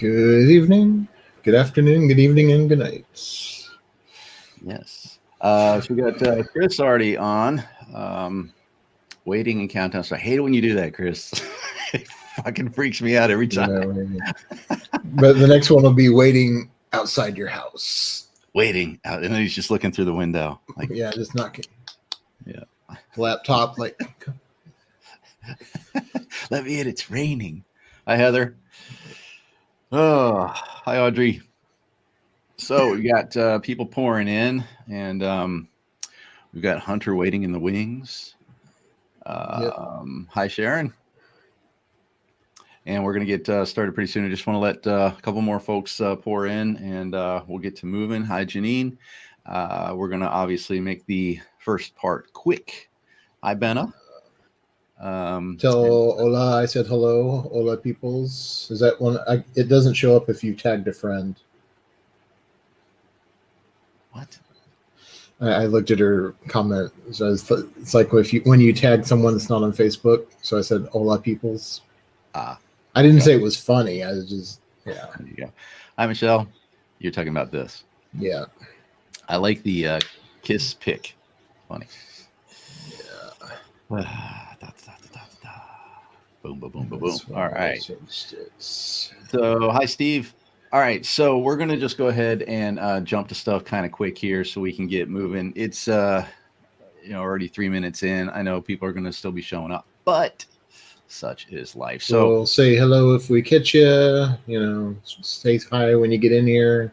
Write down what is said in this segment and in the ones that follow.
Good evening, good afternoon, good evening, and good night. Yes. So we got Chris already on, waiting and countdown. So I hate it when you do that, Chris. It fucking freaks me out every time. But the next one will be waiting outside your house. Waiting out, and then he's just looking through the window. Like, yeah, just knocking. Yeah. Laptop, like. Let me in. It's raining. Hi, Heather. Oh, hi, Audrey. So we got people pouring in, and we've got Hunter waiting in the wings. Hi, Sharon. And we're going to get started pretty soon. I just want to let a couple more folks pour in, and we'll get to moving. Hi, Janine. We're going to obviously make the first part quick. Hi, Benna. Tell Ola I said hello, Ola peoples. Is that one? It doesn't show up if you tagged a friend. What? I looked at her comment. So it's like when you tag someone that's not on Facebook. So I said Ola peoples. I didn't say it was funny. I was just There you go. Hi, Michelle. You're talking about this. Yeah. I like the kiss pic. Funny. Yeah. Boom, boom, boom, boom, boom. All right. So, hi, Steve. All right. So we're going to just go ahead and jump to stuff kind of quick here so we can get moving. It's, already 3 minutes in. I know people are going to still be showing up, but such is life. So we'll say hello if we catch you, say hi when you get in here.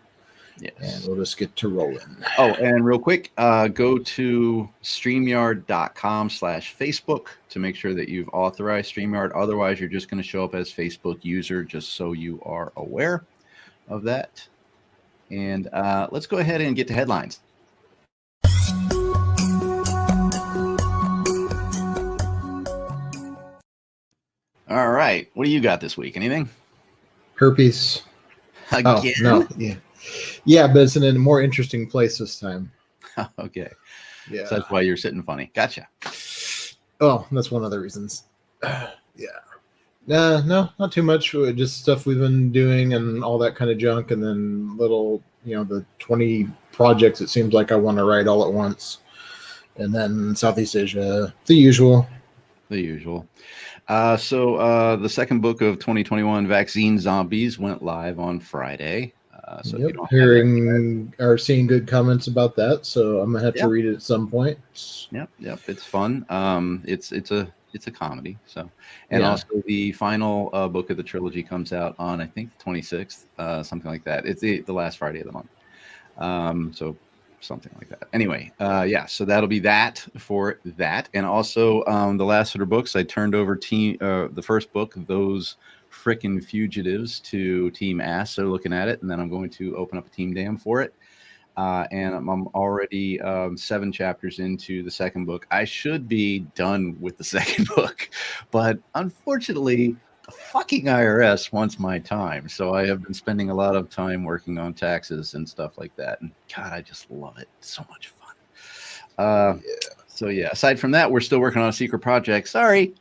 Yes. And we'll just get to rolling. Oh, and real quick, go to StreamYard.com/Facebook to make sure that you've authorized StreamYard. Otherwise, you're just going to show up as Facebook user, just so you are aware of that. And let's go ahead and get to headlines. All right. What do you got this week? Anything? Herpes. Again? Oh, no. Yeah. Yeah, but it's in a more interesting place this time. Okay. Yeah. So that's why you're sitting funny. Gotcha. Oh, that's one of the reasons. Yeah. No, not too much. Just stuff we've been doing and all that kind of junk. And then little, the 20 projects it seems like I want to write all at once. And then Southeast Asia, the usual. So the second book of 2021, Vaccine Zombies, went live on Friday. So yep, hearing or seeing good comments about that, so I'm gonna have to read it at some point. Yep, it's fun. It's a comedy. So, and also the final book of the trilogy comes out on I think the 26th, something like that. It's the last Friday of the month. So something like that. Anyway, so that'll be that for that, and also the last sort of books I turned over the first book, Those Frickin' Fugitives, to Team Ass. They're looking at it, and then I'm going to open up a Team Damn for it. And I'm already 7 chapters into the second book. I should be done with the second book, but unfortunately, the fucking IRS wants my time. So I have been spending a lot of time working on taxes and stuff like that. And God, I just love it. It's so much fun. So aside from that, we're still working on a secret project. Sorry.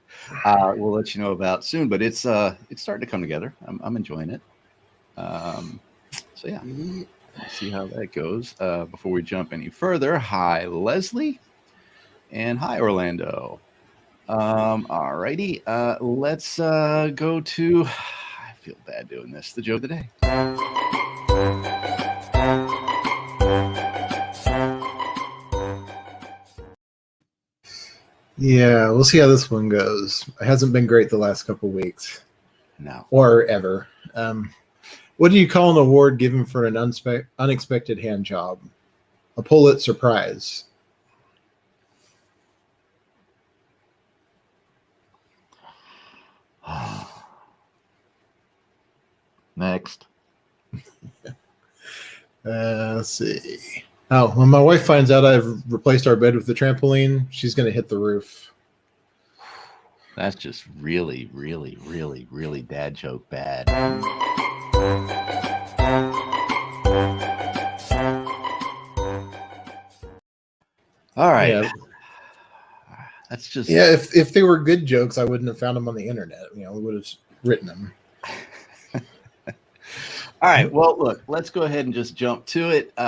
We'll let you know about soon, but it's starting to come together. I'm enjoying it. Let's see how that goes. Before we jump any further, hi Leslie, and hi Orlando. All righty. Let's go to. I feel bad doing this. The joke of the day. Yeah, we'll see how this one goes. It hasn't been great the last couple weeks. No. Or ever. What do you call an award given for an unexpected hand job? A Pulitzer Prize. Next. Let's see. Oh, when my wife finds out I've replaced our bed with the trampoline, she's going to hit the roof. That's just really, really, really, really dad joke bad. All right. Yeah. That's just... Yeah, if they were good jokes, I wouldn't have found them on the internet. We would have written them. All right. Well, look, let's go ahead and just jump to it. We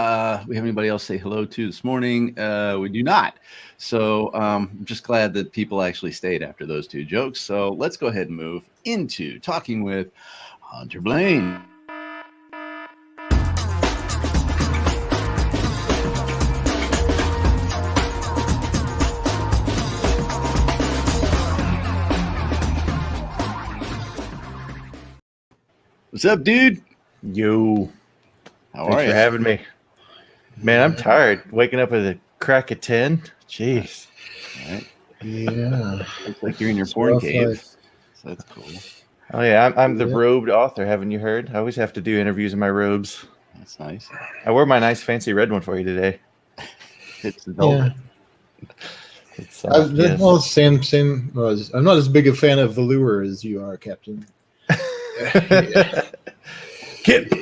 have anybody else say hello to this morning? We do not. So I'm just glad that people actually stayed after those two jokes. So let's go ahead and move into talking with Hunter Blain. What's up, dude? Yo. How Thanks are you? for having me. Man, I'm tired. Waking up at the crack of 10. Jeez. All right. Yeah. Looks like you're in your It's porn rough cave. life. So that's cool. Oh, yeah. I'm the Yeah. robed author. Haven't you heard? I always have to do interviews in my robes. That's nice. I wore my nice fancy red one for you today. It's the velvet. It's Yes. Well, same. I'm not as big a fan of velour as you are, Captain. Kid.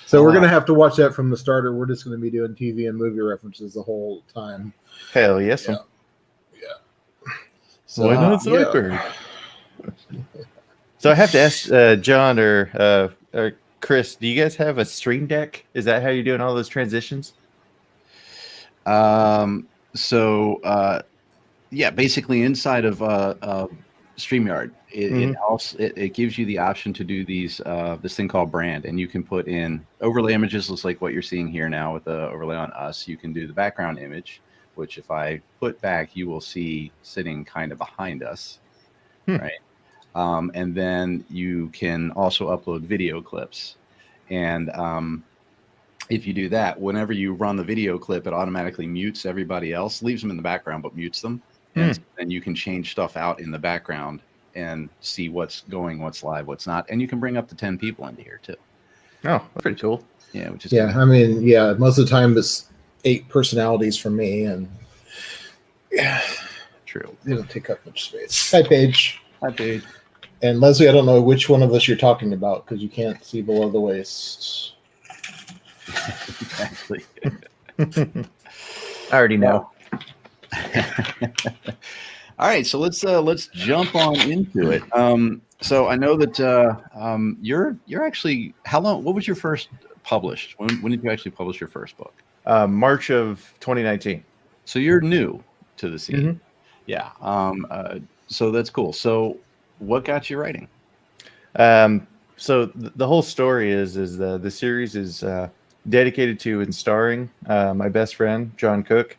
So we're gonna have to watch that from the starter. We're just gonna be doing TV and movie references the whole time. Hell yes. Yeah. So, Why not Cyber? So I have to ask John or Chris, do you guys have a Stream Deck? Is that how you're doing all those transitions? Yeah, basically inside of StreamYard, it gives you the option to do these this thing called brand, and you can put in overlay images, just like what you're seeing here now with the overlay on us. You can do the background image, which if I put back, you will see sitting kind of behind us, right? And then you can also upload video clips, and if you do that, whenever you run the video clip, it automatically mutes everybody else, leaves them in the background, but mutes them. And then you can change stuff out in the background and see what's going, what's live, what's not. And you can bring up to 10 people into here too. Oh, that's pretty cool. Yeah, which is Yeah, cool. I mean, yeah, most of the time it's 8 personalities from me, and yeah, True. they don't take up much space. Hi, Paige. Hi, Paige. And Leslie, I don't know which one of us you're talking about because you can't see below the waist. Exactly. I already know. All right, so let's jump on into it. So I know that you're actually, how long? What was your first published? When did you actually publish your first book? March of 2019. So you're new to the scene. Yeah. So that's cool. So what got you writing? So the whole story is the series is dedicated to and starring my best friend John Cook.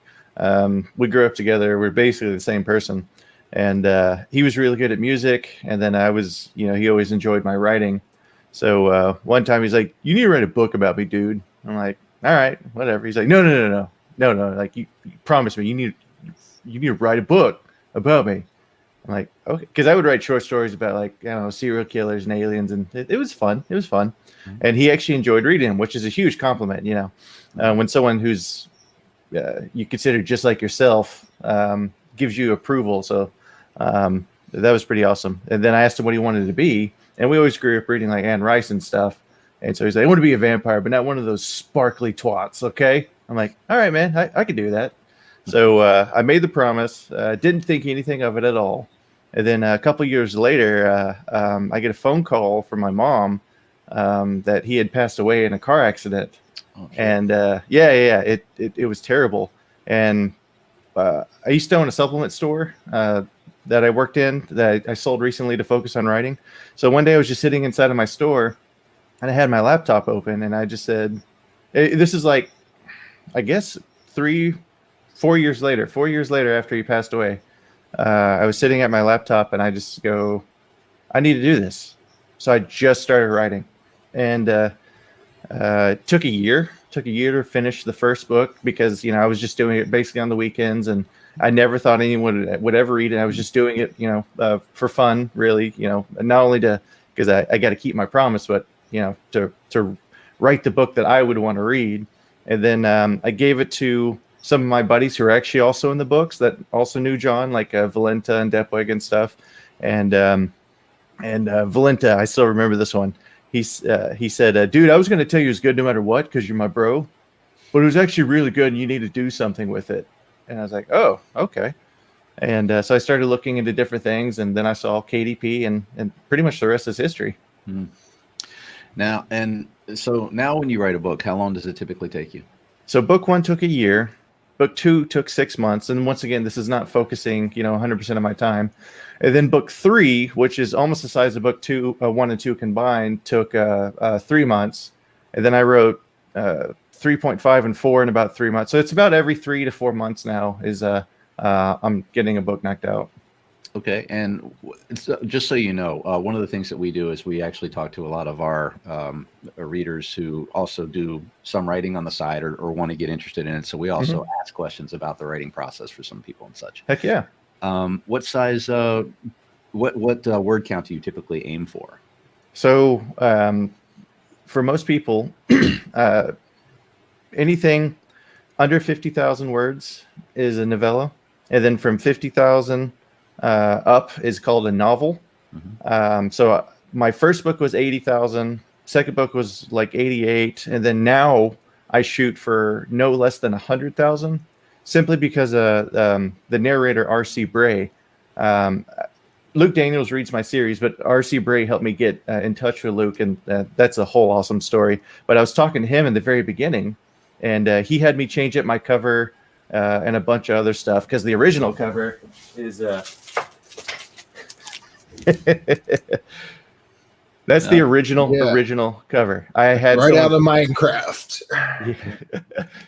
We grew up together. We're basically the same person, and he was really good at music, and then I was, he always enjoyed my writing. So one time he's like, "You need to write a book about me, dude." I'm like, "All right, whatever." He's like, No. Like you promised me you need to write a book about me. I'm like, okay, because I would write short stories about, like, I don't know, serial killers and aliens, and it was fun. It was fun, and he actually enjoyed reading them, which is a huge compliment. When someone who's you consider just like yourself gives you approval. So that was pretty awesome. And then I asked him what he wanted to be, and we always grew up reading like Anne Rice and stuff. And so he's like, "I want to be a vampire, but not one of those sparkly twats." Okay, I'm like, "All right, man, I could do that." So I made the promise. Didn't think anything of it at all. And then a couple years later, I get a phone call from my mom that he had passed away in a car accident. Oh, sure. And it was terrible. And I used to own a supplement store that I worked in that I sold recently to focus on writing. So one day I was just sitting inside of my store, and I had my laptop open, and I just said, this is like, I guess 4 years later, 4 years later after he passed away, I was sitting at my laptop, and I just go, I need to do this. So I just started writing, and it took a year to finish the first book because, I was just doing it basically on the weekends, and I never thought anyone would ever read it. I was just doing it, for fun, really, not only because I got to keep my promise, but, to write the book that I would want to read. And then I gave it to some of my buddies who are actually also in the books that also knew John, like Valenta and Depweg and stuff. And Valenta, I still remember this one. He said, "Dude, I was going to tell you it's good no matter what because you're my bro, but it was actually really good and you need to do something with it." And I was like, "Oh, okay." And so I started looking into different things, and then I saw KDP, and pretty much the rest is history. Now, and so now when you write a book, how long does it typically take you? So book 1 took a year. Book 2 took 6 months. And once again, this is not focusing, 100% of my time. And then book 3, which is almost the size of book 1 and 2 combined, took 3 months. And then I wrote 3.5 and 4 in about 3 months. So it's about every 3 to 4 months now is I'm getting a book knocked out. Okay, and just so you know, one of the things that we do is we actually talk to a lot of our readers who also do some writing on the side or want to get interested in it. So we also ask questions about the writing process for some people and such. Heck yeah. What size, what word count do you typically aim for? So for most people, anything under 50,000 words is a novella. And then from 50,000 up is called a novel. So my first book was 80,000. Second book was like 88. And then now I shoot for no less than 100,000, simply because the narrator, R.C. Bray, Luke Daniels reads my series, but R.C. Bray helped me get in touch with Luke. And that's a whole awesome story. But I was talking to him in the very beginning, and he had me change up my cover and a bunch of other stuff, because the original cover is that's the original cover. I had right out of Minecraft.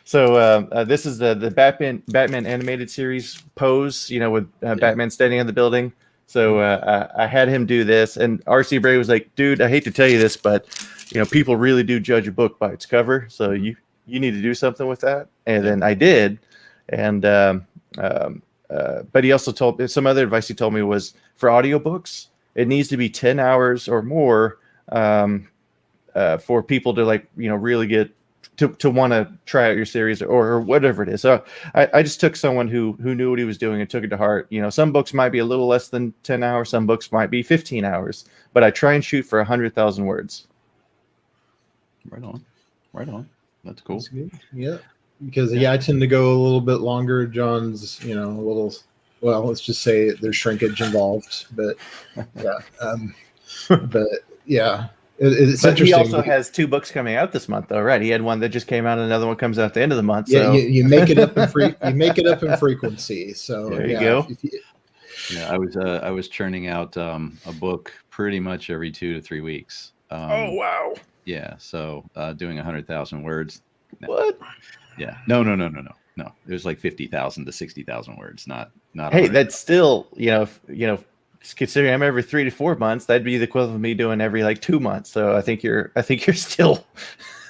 So this is the Batman animated series pose, with Batman standing on the building. So I had him do this, and R.C. Bray was like, "Dude, I hate to tell you this, but people really do judge a book by its cover. So you need to do something with that." And then I did. And but he also told me some other advice he told me was for audiobooks, it needs to be 10 hours or more for people to really get to want to try out your series or whatever it is. So I just took someone who knew what he was doing and took it to heart. Some books might be a little less than 10 hours. Some books might be 15 hours, but I try and shoot for 100,000 words. Right on. That's cool. That's good. Yeah. Because I tend to go a little bit longer. John's, a little. Well, let's just say there's shrinkage involved, but yeah, but yeah, it's but interesting. He also has 2 books coming out this month, though, right? He had one that just came out, and another one comes out at the end of the month. Yeah, so. you make it up in frequency. So there you go. Yeah, I was churning out a book pretty much every 2 to 3 weeks. Oh wow! Yeah, so doing 100,000 words. No. What? Yeah. No. It was like 50,000 to 60,000 words. Not. Hey, that's still considering I'm every 3 to 4 months, that'd be the equivalent of me doing every 2 months. So I think you're still.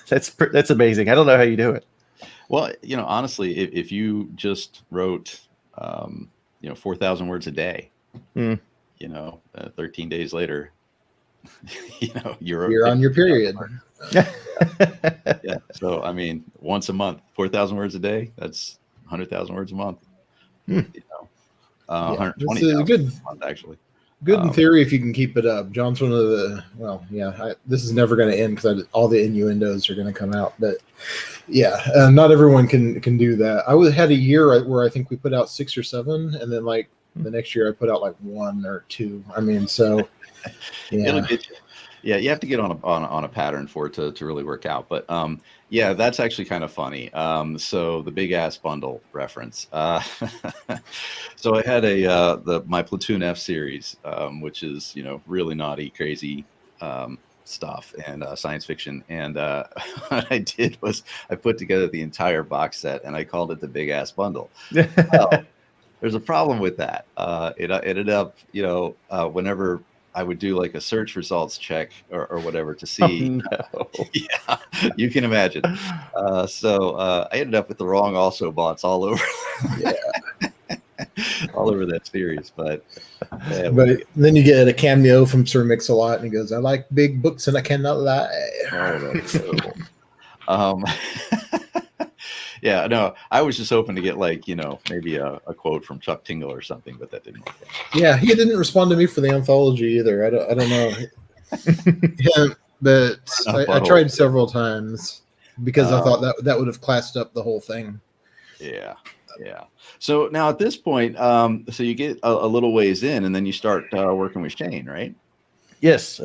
That's amazing. I don't know how you do it. Well, honestly, if you just wrote, 4,000 words a day, 13 days later, you're on your period. Yeah. So I mean, once a month, 4,000 words a day. That's 100,000 words a month. 120,000 good, a month, actually. Good in theory if you can keep it up. John's one of the this is never going to end because all the innuendos are going to come out. But not everyone can do that. I had a year where I think we put out 6 or 7, and then the next year I put out 1 or 2. I mean, so yeah. It'll get you. Yeah, you have to get on a pattern for it to really work out. But that's actually kind of funny. So the big ass bundle reference. So I had my Platoon F series, which is really naughty, crazy stuff and science fiction. And what I did was I put together the entire box set and I called it the big ass bundle. Well, there's a problem with that. It ended up, whenever I would do a search results check or whatever to see. Oh, no. Yeah, you can imagine. So I ended up with the wrong also bots all over. All over that series. But then you get a cameo from Sir Mix-a-Lot, and he goes, "I like big books and I cannot lie." Oh, that's terrible. Yeah, no, I was just hoping to get maybe a quote from Chuck Tingle or something, but that didn't work out. Yeah, he didn't respond to me for the anthology either. I don't know. Yeah, but I tried several times because I thought that would have classed up the whole thing. Yeah. So now at this point, so you get a little ways in, and then you start working with Shane, right? Yes,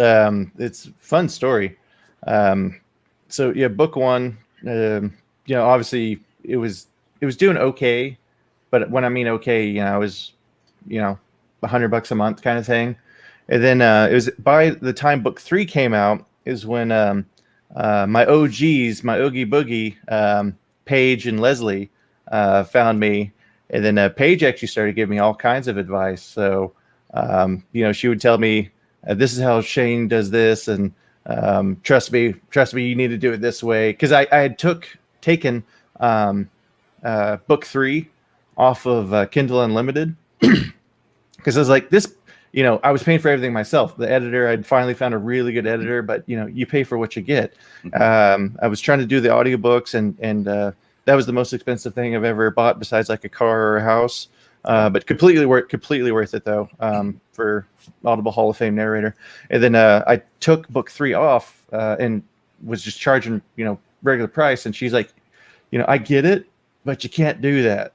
it's a fun story. So yeah, book one, obviously it was doing okay, but when I mean okay, it was, $100 a month kind of thing. And then it was by the time book three came out is when my OGs, my Oogie Boogie, Paige and Leslie, found me. And then Paige actually started giving me all kinds of advice. So, she would tell me, this is how Shane does this. And trust me, you need to do it this way. Because I had taken book three off of Kindle Unlimited. Because I was like, this, I was paying for everything myself. The editor, I'd finally found a really good editor, but you pay for what you get. I was trying to do the audiobooks, and that was the most expensive thing I've ever bought besides like a car or a house. But completely worth it though, for Audible Hall of Fame narrator. And then I took book three off and was just charging, regular price. And she's like, I get it, but you can't do that.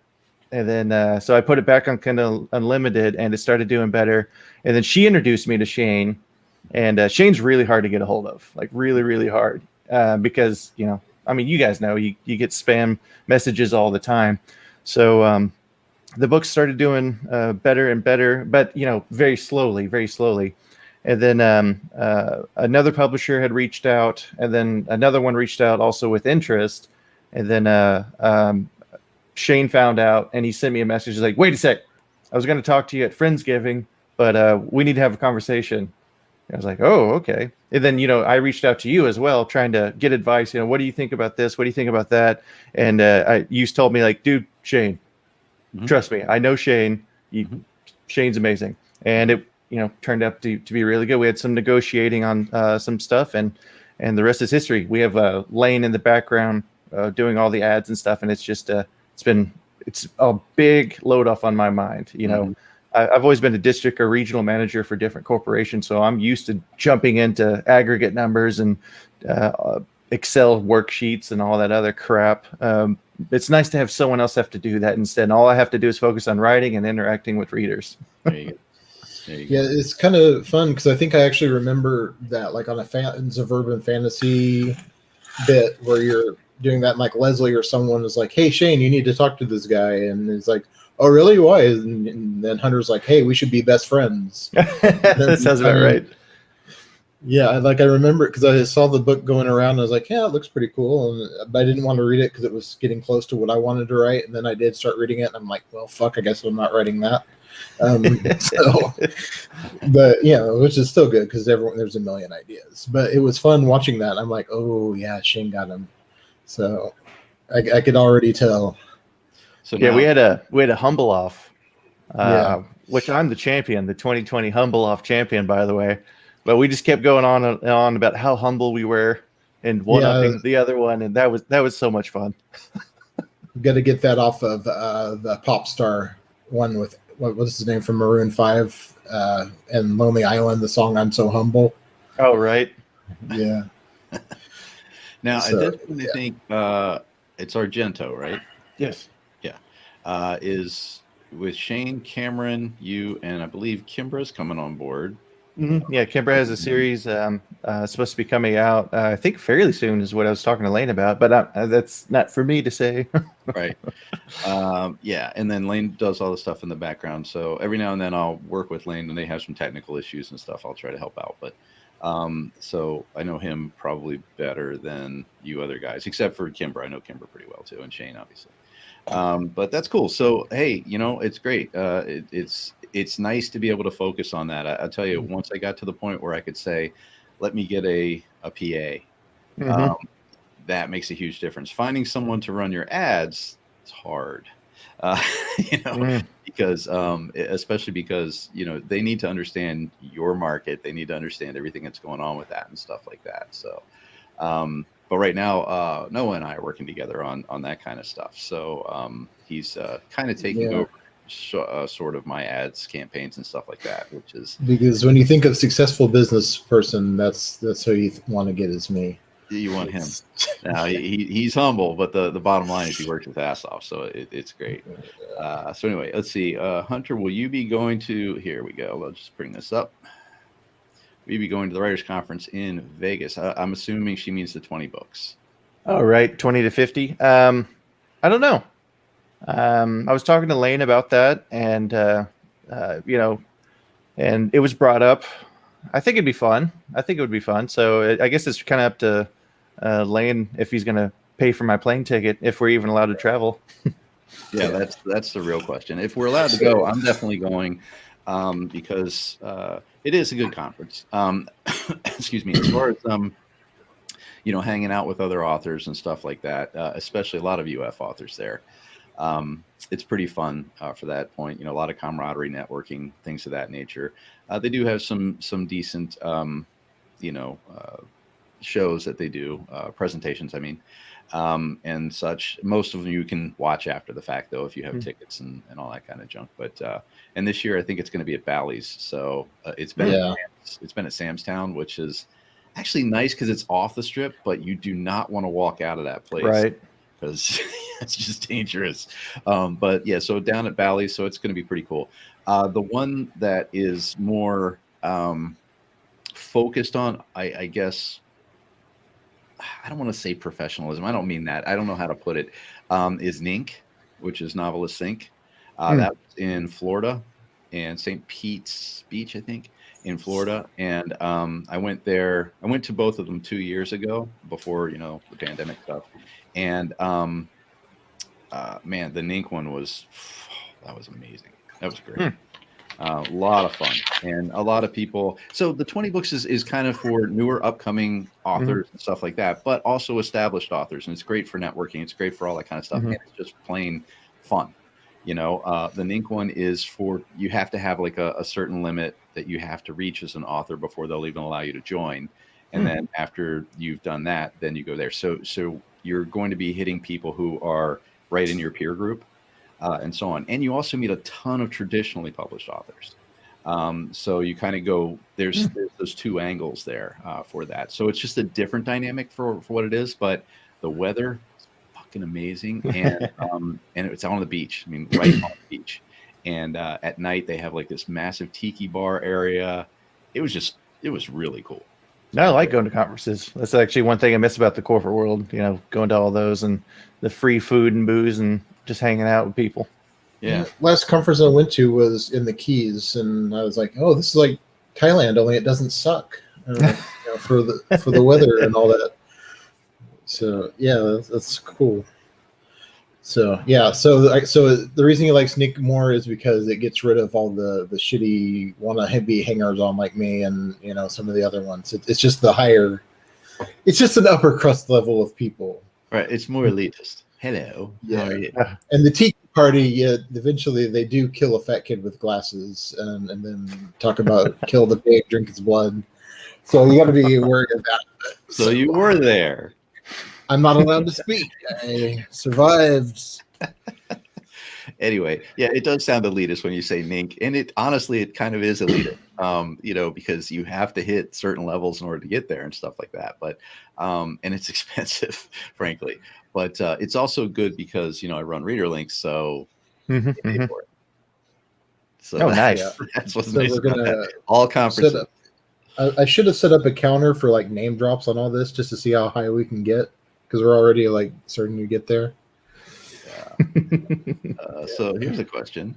And then, so I put it back on Kindle Unlimited, and it started doing better. And then she introduced me to Shane, and Shane's really hard to get a hold of, like really, really hard, because, you guys know you get spam messages all the time. So the books started doing better and better, but, very slowly. And then another publisher had reached out, and then another one reached out also with interest. And then Shane found out, and he sent me a message. He's like, wait a sec. I was going to talk to you at Friendsgiving, but we need to have a conversation. And I was like, oh, okay. And then, I reached out to you as well, trying to get advice. What do you think about this? What do you think about that? And you told me, like, dude, Shane, trust me. I know Shane. Shane's amazing. And it, turned out to be really good. We had some negotiating on some stuff, and the rest is history. We have Lane in the background doing all the ads and stuff, and it's just it's a big load off on my mind. I've always been a district or regional manager for different corporations, so I'm used to jumping into aggregate numbers and Excel worksheets and all that other crap. It's nice to have someone else have to do that instead. All I have to do is focus on writing and interacting with readers. There you go. Yeah, it's kind of fun because I think I actually remember that, like on a Fans of Urban Fantasy bit where you're doing that, and like Leslie or someone is like, hey Shane, you need to talk to this guy, and it's like, oh really, why? And then Hunter's like, hey, we should be best friends. That sounds about right. Yeah, I remember it because I saw the book going around, and I was like, yeah, it looks pretty cool, but I didn't want to read it because it was getting close to what I wanted to write. And then I did start reading it, and I'm like, well, fuck, I guess I'm not writing that. But which is still good because there's a million ideas. But it was fun watching that. I'm like, oh yeah, Shane got him. So I could already tell. So yeah, we had a humble off, which I'm the champion, the 2020 humble off champion, by the way. But we just kept going on and on about how humble we were and one-upping the other one, and that was so much fun. We've got to get that off of the pop star one with what's his name from Maroon 5 and Lonely Island, the song "I'm So Humble." Oh right, yeah. Now, at this point, I think it's Argento, right? Yes. Yeah. Is with Shane, Cameron, you, and I believe Kimbra's coming on board. Mm-hmm. Yeah, Kimbra has a series supposed to be coming out, I think fairly soon is what I was talking to Lane about, but that's not for me to say. Right. Yeah, and then Lane does all the stuff in the background. So every now and then I'll work with Lane, and they have some technical issues and stuff. I'll try to help out, but so I know him probably better than you other guys, except for Kimbra. I know Kimbra pretty well too, and Shane obviously. But that's cool. So hey, it's great. It's nice to be able to focus on that. I'll tell you, once I got to the point where I could say, let me get a PA, that makes a huge difference. Finding someone to run your ads is hard, because especially because, they need to understand your market. They need to understand everything that's going on with that and stuff like that. So, but right now, Noah and I are working together on that kind of stuff. So he's kind of taking over sort of my ads campaigns and stuff like that, which is because when you think of successful business person, that's who you want to get is me. You want him. Now he's humble, but the bottom line is he works his ass off, so it's great. So anyway, let's see. Hunter, will you be going to? Here we go. Let's just bring this up. we'd be going to the writers conference in Vegas. I'm assuming she means the 20 books. Oh, right. 20 to 50. I don't know. I was talking to Lane about that, and and it was brought up. I think it'd be fun. So I guess it's kind of up to Lane if he's going to pay for my plane ticket, if we're even allowed to travel. Yeah, that's the real question. If we're allowed to go, I'm definitely going, because it is a good conference. Excuse me. As far as hanging out with other authors and stuff like that, especially a lot of UF authors there. It's pretty fun for that point. A lot of camaraderie, networking, things of that nature. They do have some decent, shows that they do, presentations, I mean, and such. Most of them you can watch after the fact, though, if you have tickets and all that kind of junk. But and this year I think it's going to be at Bally's, so it's been at Sam's Town, which is actually nice because it's off the strip, but you do not want to walk out of that place, right? Because it's just dangerous. But yeah, so down at Bally's, so it's going to be pretty cool. The one that is more focused on, I guess, I don't want to say professionalism. I don't mean that. I don't know how to put it. Is NINC, which is Novelist Inc. That was in Florida, and St. Pete's Beach, I think, in Florida. And I went there. I went to both of them 2 years ago, before the pandemic stuff. And man, the NINC one was amazing. That was great. A lot of fun, and a lot of people. So the 20 books is kind of for newer, upcoming authors and stuff like that, but also established authors. And it's great for networking. It's great for all that kind of stuff. And it's just plain fun. The NINC one is for, you have to have like a certain limit that you have to reach as an author before they'll even allow you to join. And then after you've done that, then you go there. So you're going to be hitting people who are right in your peer group. And so on. And you also meet a ton of traditionally published authors. So you kind of go, there's those two angles there for that. So it's just a different dynamic for what it is, but the weather is fucking amazing. And and it's on the beach. I mean, right on the beach. And at night they have like this massive tiki bar area. It was really cool. No, I like going to conferences. That's actually one thing I miss about the corporate world, going to all those and the free food and booze and just hanging out with people. Yeah. Last conference I went to was in the Keys, and I was like, "Oh, this is like Thailand, only it doesn't suck for the weather and all that." So yeah, that's cool. So yeah, so the reason he likes Nick more is because it gets rid of all the shitty wanna be hangers on like me and some of the other ones. It's just the higher. It's just an upper crust level of people. Right. It's more elitist. Hello. Yeah. How are you? And the tiki party, eventually they do kill a fat kid with glasses and then talk about kill the pig, drink its blood. So you got to be worried of that. So you were there. I'm not allowed to speak. I survived. Anyway, yeah, it does sound elitist when you say NINC, and it honestly, it kind of is elitist, because you have to hit certain levels in order to get there and stuff like that. But and it's expensive, frankly. But it's also good because I run reader links, so you pay for it. So nice. That's what's So nice we're about gonna that. All conferences. I should have set up a counter for like name drops on all this just to see how high we can get, because we're already like starting to get there. So here's a question.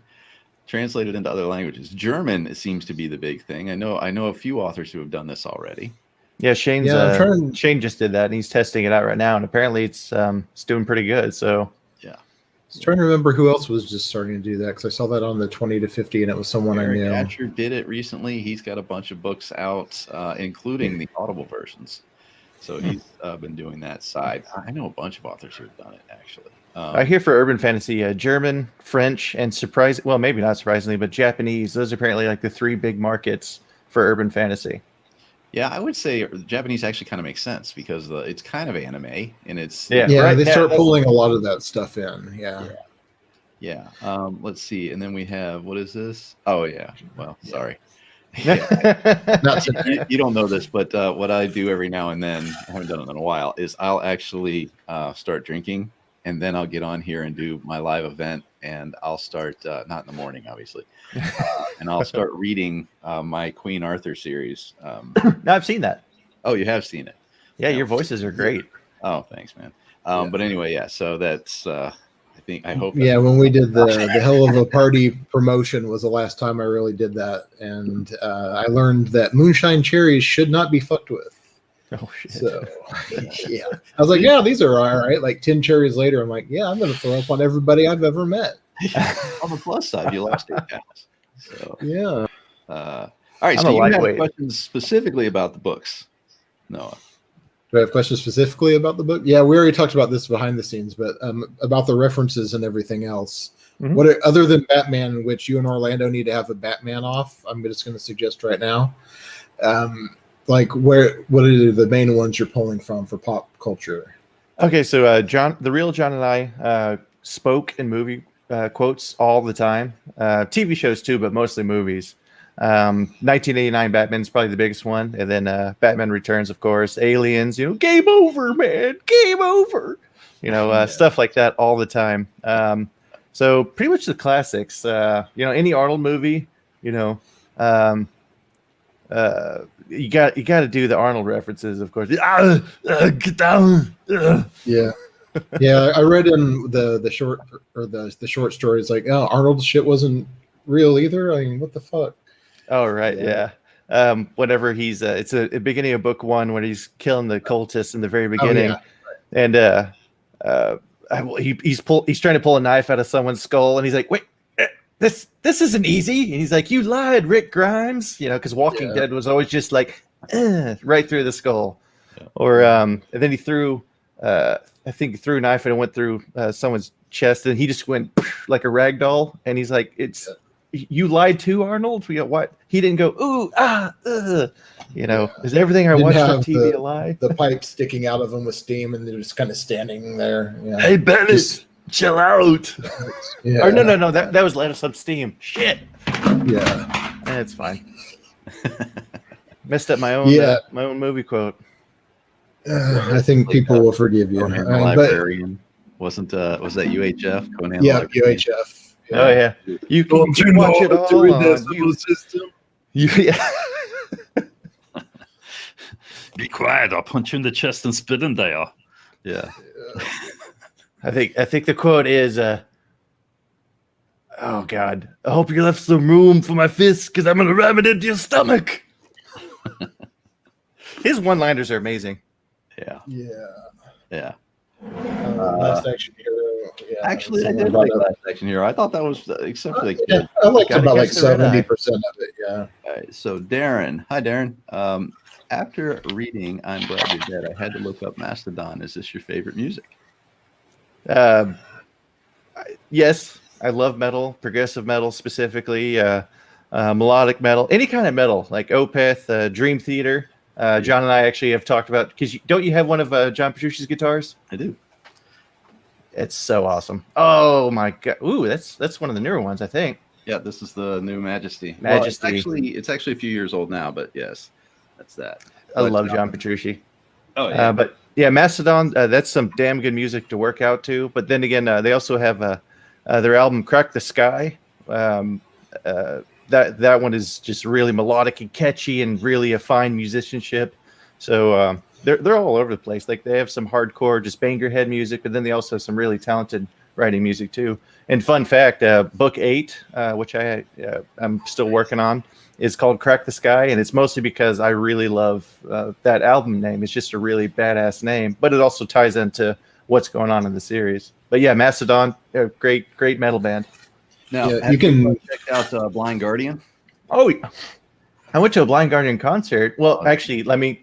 Translated into other languages. German seems to be the big thing. I know a few authors who have done this already. Yeah, Shane just did that, and he's testing it out right now, and apparently it's doing pretty good. So yeah, I was trying to remember who else was just starting to do that, because I saw that on the 20 to 50, and it was someone I knew. Hatcher did it recently. He's got a bunch of books out, including the Audible versions. So he's been doing that side. I know a bunch of authors who have done it, actually. I hear for urban fantasy, German, French, and maybe not surprisingly, but Japanese. Those are apparently like the three big markets for urban fantasy. Yeah, I would say Japanese actually kind of makes sense because it's kind of anime, and it's they start pulling a lot of that stuff in. Yeah. Let's see, and then we have, what is this? Oh yeah. Well, sorry. Yeah. You don't know this, but what I do every now and then, I haven't done it in a while, is I'll actually start drinking and then I'll get on here and do my live event, and I'll start not in the morning, obviously, and I'll start reading my Queen Arthur series. No, I've seen that. Oh, you have seen it? Yeah, your voices are great. Oh, thanks, man. But anyway, yeah. So that's I hope. Yeah, when we did the Hell of a Party promotion was the last time I really did that, and I learned that moonshine cherries should not be fucked with. Oh shit! So yeah, I was like, yeah, these are all right. Like 10 cherries later, I'm like, yeah, I'm gonna throw up on everybody I've ever met. On the plus side, you lost 8 pounds. So yeah. All right. I'm So you have lightweight. questions specifically about the books, Noah? Do I have questions specifically about the book? Yeah, we already talked about this behind the scenes, but about the references and everything else. Mhm. What other than Batman, which you and Orlando need to have a Batman off? I'm just going to suggest right now. Like, what are the main ones you're pulling from for pop culture? Okay, so the real John and I spoke in movie quotes all the time. TV shows too, but mostly movies. 1989 Batman's probably the biggest one, and then Batman Returns, of course. Aliens, game over, man, game over. Stuff like that all the time. So pretty much the classics. Any Arnold movie, you got to do the Arnold references, of course. Get down. Yeah. Yeah, I read in the short or the short stories like, oh, Arnold's shit wasn't real either. I mean, what the fuck? Oh right, yeah. Whenever he's it's a beginning of book 1 when he's killing the cultists in the very beginning, and he's trying to pull a knife out of someone's skull, and he's like, wait, this isn't easy, and he's like, you lied, Rick Grimes, because Walking Dead was always just like right through the skull, or and then he threw I think he threw a knife and it went through someone's chest, and he just went like a rag doll, and he's like, it's. You lied too, Arnold? What? He didn't go, ooh, is everything I watched on TV a lie? The pipe sticking out of him with steam, and they're just kind of standing there. Yeah. Hey, Bennett, chill out. Yeah. Or no, that was Let Us Some Steam. Shit. Yeah. It's fine. Messed up my own movie quote. I think people will forgive you. Conan the Librarian. Was that UHF? Conan the Librarian. UHF. Yeah. Oh yeah, you can watch it all on system. Be quiet! I'll punch you in the chest and spit in there. Yeah. I think the quote is, "Oh God, I hope you left some room for my fist because I'm gonna ram it into your stomach." His one-liners are amazing. Yeah. Yeah. Last Action Hero. Yeah, actually, I did like Last Action Hero. I thought that was except for the kid. Yeah, I liked about like 70% of it. Yeah. All right, so Darren, hi Darren. After reading I'm Glad You're Dead, I had to look up Mastodon. Is this your favorite music? Yes, I love metal, progressive metal specifically, melodic metal, any kind of metal like Opeth, Dream Theater. John and I actually have talked about, because don't you have one of John Petrucci's guitars? I do. It's so awesome. Oh my God. Ooh, that's one of the newer ones, I think. Yeah, this is the new Majesty. Majesty. Well, it's actually a few years old now, but yes, that's that. I love John Petrucci. Oh yeah. But yeah, Mastodon, that's some damn good music to work out to. But then again, they also have their album Crack the Sky. That one is just really melodic and catchy and really a fine musicianship. So they're all over the place. Like they have some hardcore, just bang your head music, but then they also have some really talented writing music too. And fun fact, book 8, which I'm still working on, is called Crack the Sky, and it's mostly because I really love that album name. It's just a really badass name, but it also ties into what's going on in the series. But yeah, Mastodon, great metal band. Now, you can check out Blind Guardian. Oh, I went to a Blind Guardian concert. Well, actually, let me.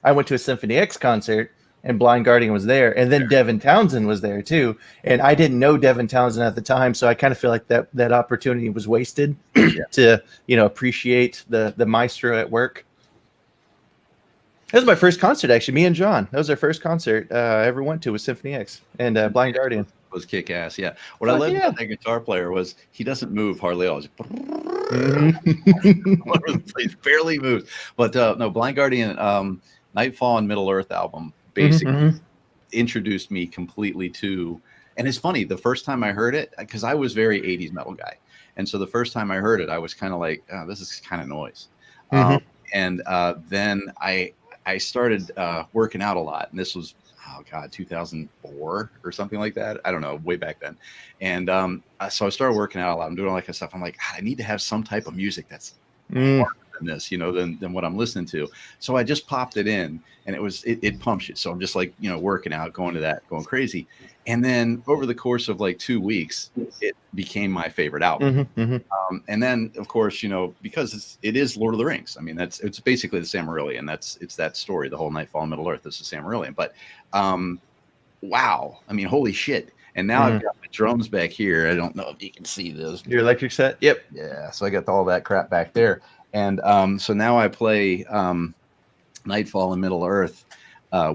I went to a Symphony X concert, and Blind Guardian was there, and then Devin Townsend was there too. And I didn't know Devin Townsend at the time, so I kind of feel like that opportunity was wasted to appreciate the maestro at work. That was my first concert, actually. Me and John. That was our first concert I ever went to with Symphony X and Blind Guardian. Was kick ass, yeah. What I loved about that guitar player was he doesn't move hardly at all. Just all over the place, barely moves. But no, Blind Guardian, Nightfall and Middle Earth album, basically, introduced me completely to. And it's funny, the first time I heard it, because I was very 80s metal guy. And so the first time I heard it, I was kind of like, oh, this is kind of noise. And then I started working out a lot. And this was, 2004 or something like that. I don't know, way back then. And so I started working out a lot. I'm doing all that kind of stuff. I'm like, I need to have some type of music that's harder than this, than what I'm listening to. So I just popped it in, and it pumps you. So I'm just like, working out, going to that, going crazy. And then over the course of like 2 weeks, it became my favorite album. And then, of course, because it is Lord of the Rings. I mean, it's basically the Silmarillion. It's that story, the whole Nightfall in Middle Earth is the Silmarillion. But wow, I mean, holy shit! And now I've got my drums back here. I don't know if you can see this. Your electric set? Yep. Yeah. So I got all that crap back there, and so now I play Nightfall in Middle Earth.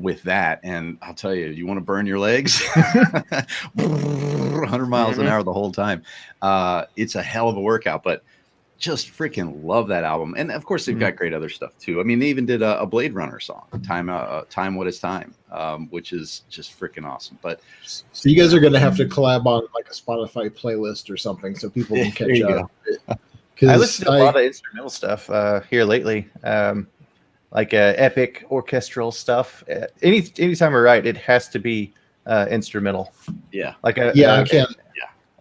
With that, and I'll tell you, you want to burn your legs 100 miles an hour the whole time. It's a hell of a workout, but just freaking love that album. And of course, they've got great other stuff too. I mean, they even did a Blade Runner song, Time What Is Time, which is just freaking awesome. But so you guys are going to have to collab on like a Spotify playlist or something so people can catch up. I listened to a lot of instrumental stuff here lately. Like epic orchestral stuff. Anytime I write, it has to be instrumental. Yeah. I can't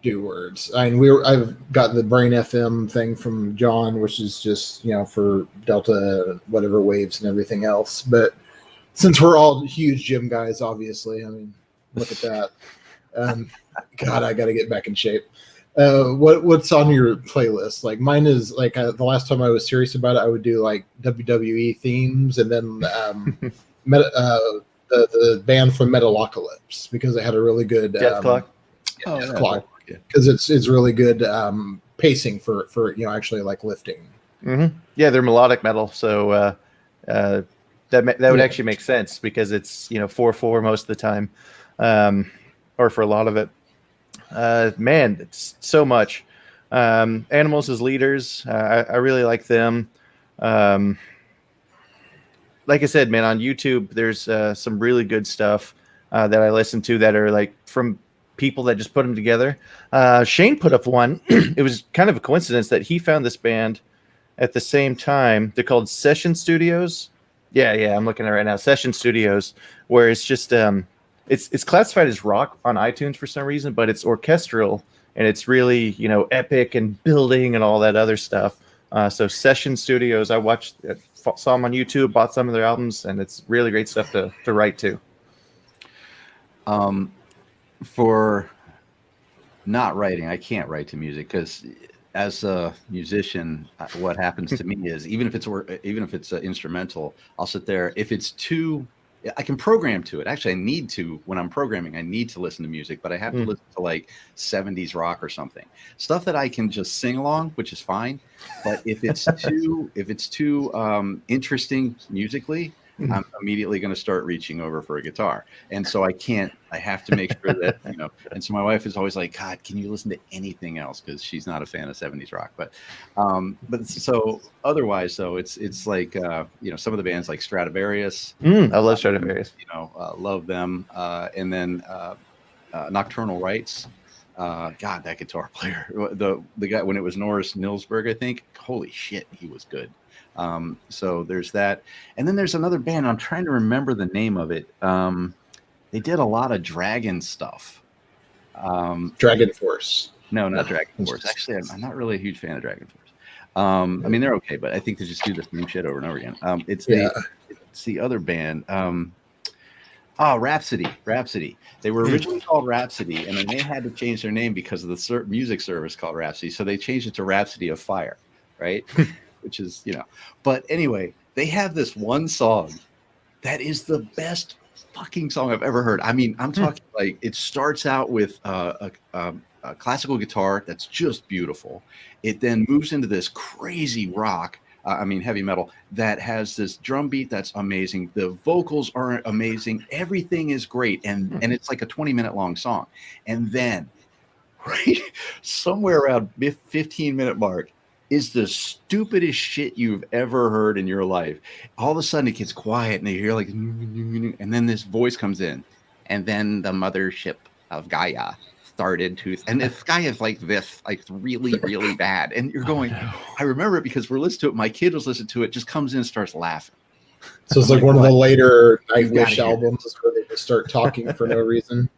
do words. I mean, I've got the Brain FM thing from John, which is just for Delta whatever waves and everything else. But since we're all huge gym guys, obviously, I mean, look at that. God, I got to get back in shape. What's on your playlist? Like mine is like the last time I was serious about it, I would do like WWE themes, and then the band from Metalocalypse, because they had a really good Death Clock. Death Clock, because it's really good pacing for actually like lifting. Yeah, they're melodic metal, so that would actually make sense because it's 4/4 most of the time, or for a lot of it. Man, it's so much. Animals as leaders, I really like them. Like I said, man, on YouTube, there's some really good stuff that I listen to that are like from people that just put them together. Shane put up one. It was kind of a coincidence that he found this band at the same time. They're called Session Studios. Yeah, I'm looking at it right now. Session Studios, where it's just it's classified as rock on iTunes for some reason, but it's orchestral and it's really, epic and building and all that other stuff. So Session Studios, I watched, saw them on YouTube, bought some of their albums, and it's really great stuff to write to. For not writing, I can't write to music because as a musician, what happens to me is even if it's instrumental, I'll sit there. If it's too, I can program to it. Actually, I need to, when I'm programming, I need to listen to music, but I have to listen to like 70s rock or something, stuff that I can just sing along, which is fine. But if it's too interesting musically, I'm immediately going to start reaching over for a guitar. And so I have to make sure that, and so my wife is always like, God, can you listen to anything else? Because she's not a fan of 70s rock. But so otherwise, though, it's like, some of the bands like Stradivarius. I love Stradivarius. Love them. And then Nocturnal Rites. God, that guitar player, the guy, when it was Norris Nilsberg, I think, holy shit, he was good. So there's that. And then there's another band. I'm trying to remember the name of it. They did a lot of Dragon stuff. Dragon Force. No, not Dragon Force. Actually, I'm not really a huge fan of Dragon Force. I mean, they're okay, but I think they just do the same shit over and over again. It's the other band. Rhapsody. They were originally called Rhapsody, and then they had to change their name because of the music service called Rhapsody. So they changed it to Rhapsody of Fire, right? Which is, but anyway, they have this one song that is the best fucking song I've ever heard. I mean, I'm talking like it starts out with a classical guitar that's just beautiful. It then moves into this crazy rock. Heavy metal that has this drum beat that's amazing. The vocals are amazing. Everything is great. And it's like a 20-minute long song. And then right somewhere around 15-minute mark is the stupidest shit you've ever heard in your life. All of a sudden it gets quiet and you hear like, and then this voice comes in and then the mothership of Gaia started to, and the sky is like this, like really, really bad. And you're going, I remember it because we're listening to it. My kid was listening to it, just comes in and starts laughing. So it's like one of the later Nightwish albums where they just start talking for no reason.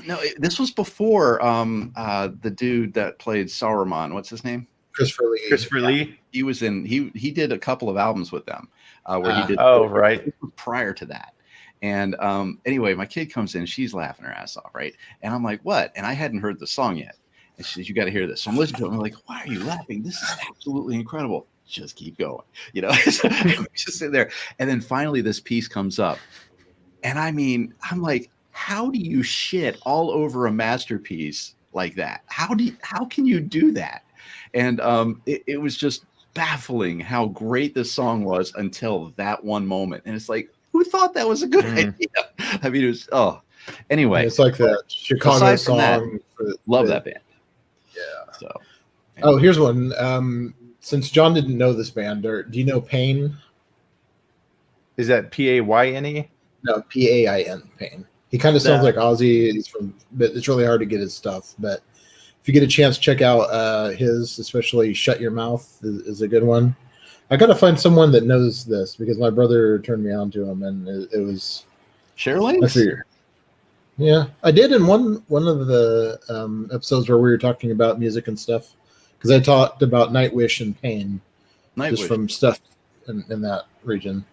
No, this was before the dude that played Sauron. What's his name? Christopher Lee. Christopher Lee. He was in. He did a couple of albums with them where he did. Oh, right. Prior to that. And anyway, my kid comes in, she's laughing her ass off, right? And I'm like, what? And I hadn't heard the song yet. And she says, you got to hear this. So I'm listening to it. I'm like, why are you laughing? This is absolutely incredible. Just keep going. You know, just sit there. And then finally this piece comes up. And I mean, I'm like, how do you shit all over a masterpiece like that? How can you do that? And it was just baffling how great this song was until that one moment. And it's like, who thought that was a good idea? I mean, it was, anyway. It's like that Chicago song. Love that band. Yeah. So. Anyway. Oh, here's one. Since John didn't know this band, do you know Pain? Is that Payne? No, Pain. Pain. He kind of sounds like Ozzy. But it's really hard to get his stuff. But if you get a chance, check out his, especially "Shut Your Mouth" is a good one. I got to find someone that knows this because my brother turned me on to him, and it was share links. Yeah, I did in one of the episodes where we were talking about music and stuff, because I talked about Nightwish and Pain, just from stuff in that region.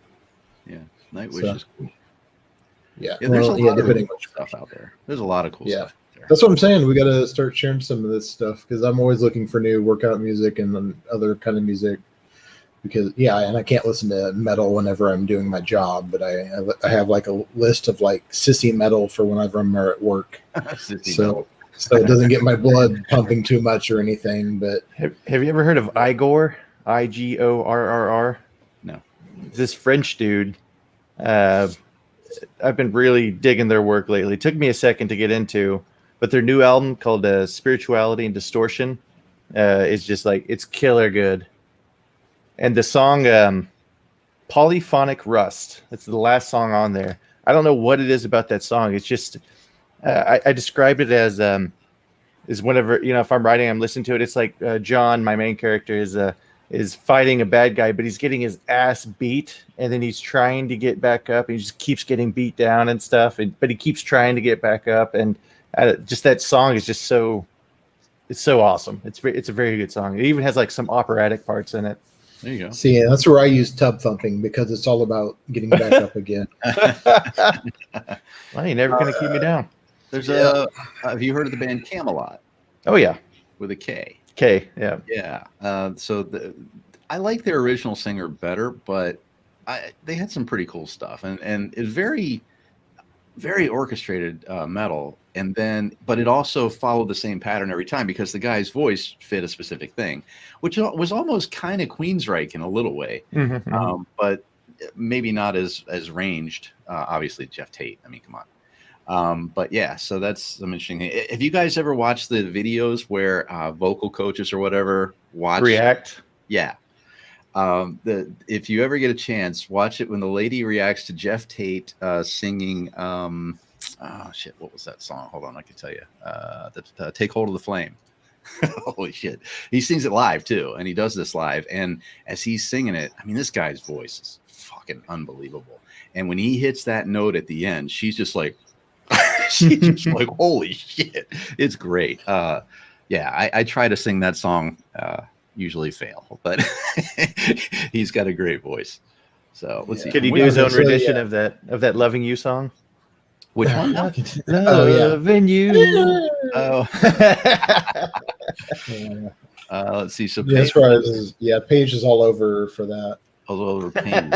Yeah, Nightwish is cool. Yeah, there's a lot of cool stuff out there. There's a lot of cool stuff. That's what I'm saying. We got to start sharing some of this stuff because I'm always looking for new workout music and other kind of music. Because and I can't listen to metal whenever I'm doing my job, but I have like a list of like sissy metal for whenever I'm at work. so it doesn't get my blood pumping too much or anything. But have you ever heard of Igor? Igorrr? No. This French dude. I've been really digging their work lately. It took me a second to get into, but their new album called Spirituality and Distortion is just like, it's killer good. And the song Polyphonic Rust, that's the last song on there. I don't know what it is about that song. It's just, I described it as whenever, if I'm writing, I'm listening to it. It's like John, my main character, is fighting a bad guy, but he's getting his ass beat. And then he's trying to get back up. And he just keeps getting beat down and stuff. But he keeps trying to get back up. And just that song is just it's so awesome. It's a very good song. It even has like some operatic parts in it. There you go. See, that's where I use tub thumping because it's all about getting back up again. Well, you're never going to keep me down. There's have you heard of the band Camelot? Oh, yeah. With a K. K, yeah. Yeah. So I like their original singer better, but they had some pretty cool stuff. And it's very, very orchestrated metal. But it also followed the same pattern every time because the guy's voice fit a specific thing, which was almost kind of Queensryche in a little way, but maybe not as ranged. Obviously, Jeff Tate. I mean, come on. But yeah, so that's some interesting thing. Have you guys ever watched the videos where vocal coaches or whatever react? Yeah. If you ever get a chance, watch it when the lady reacts to Jeff Tate singing. Oh shit! What was that song? Hold on, I can tell you. Take Hold of the Flame. Holy shit! He sings it live too, and he does this live. And as he's singing it, I mean, this guy's voice is fucking unbelievable. And when he hits that note at the end, she's just like, she's just like, holy shit! It's great. I try to sing that song. Usually fail, but he's got a great voice. So let's see. Could he do his own rendition of that "Loving You" song? Which one? Loving you. Oh. Let's see. So that's right. Page is all over for that. All over Pain.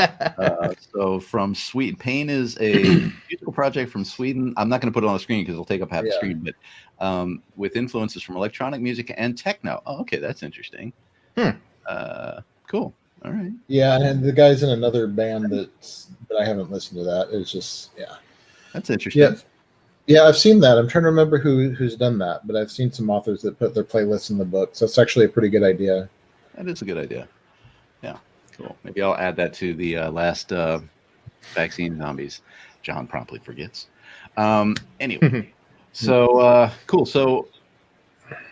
So from Sweden. Pain is a musical project from Sweden. I'm not going to put it on the screen because it'll take up half the screen, but with influences from electronic music and techno. Oh, okay, that's interesting. Cool. All right. Yeah, and the guy's in another band but I haven't listened to that. It's just That's interesting. Yeah, I've seen that. I'm trying to remember who's done that, but I've seen some authors that put their playlists in the book. So it's actually a pretty good idea. That is a good idea. Yeah, cool. Maybe I'll add that to the last vaccine zombies. John promptly forgets. Anyway, so cool. So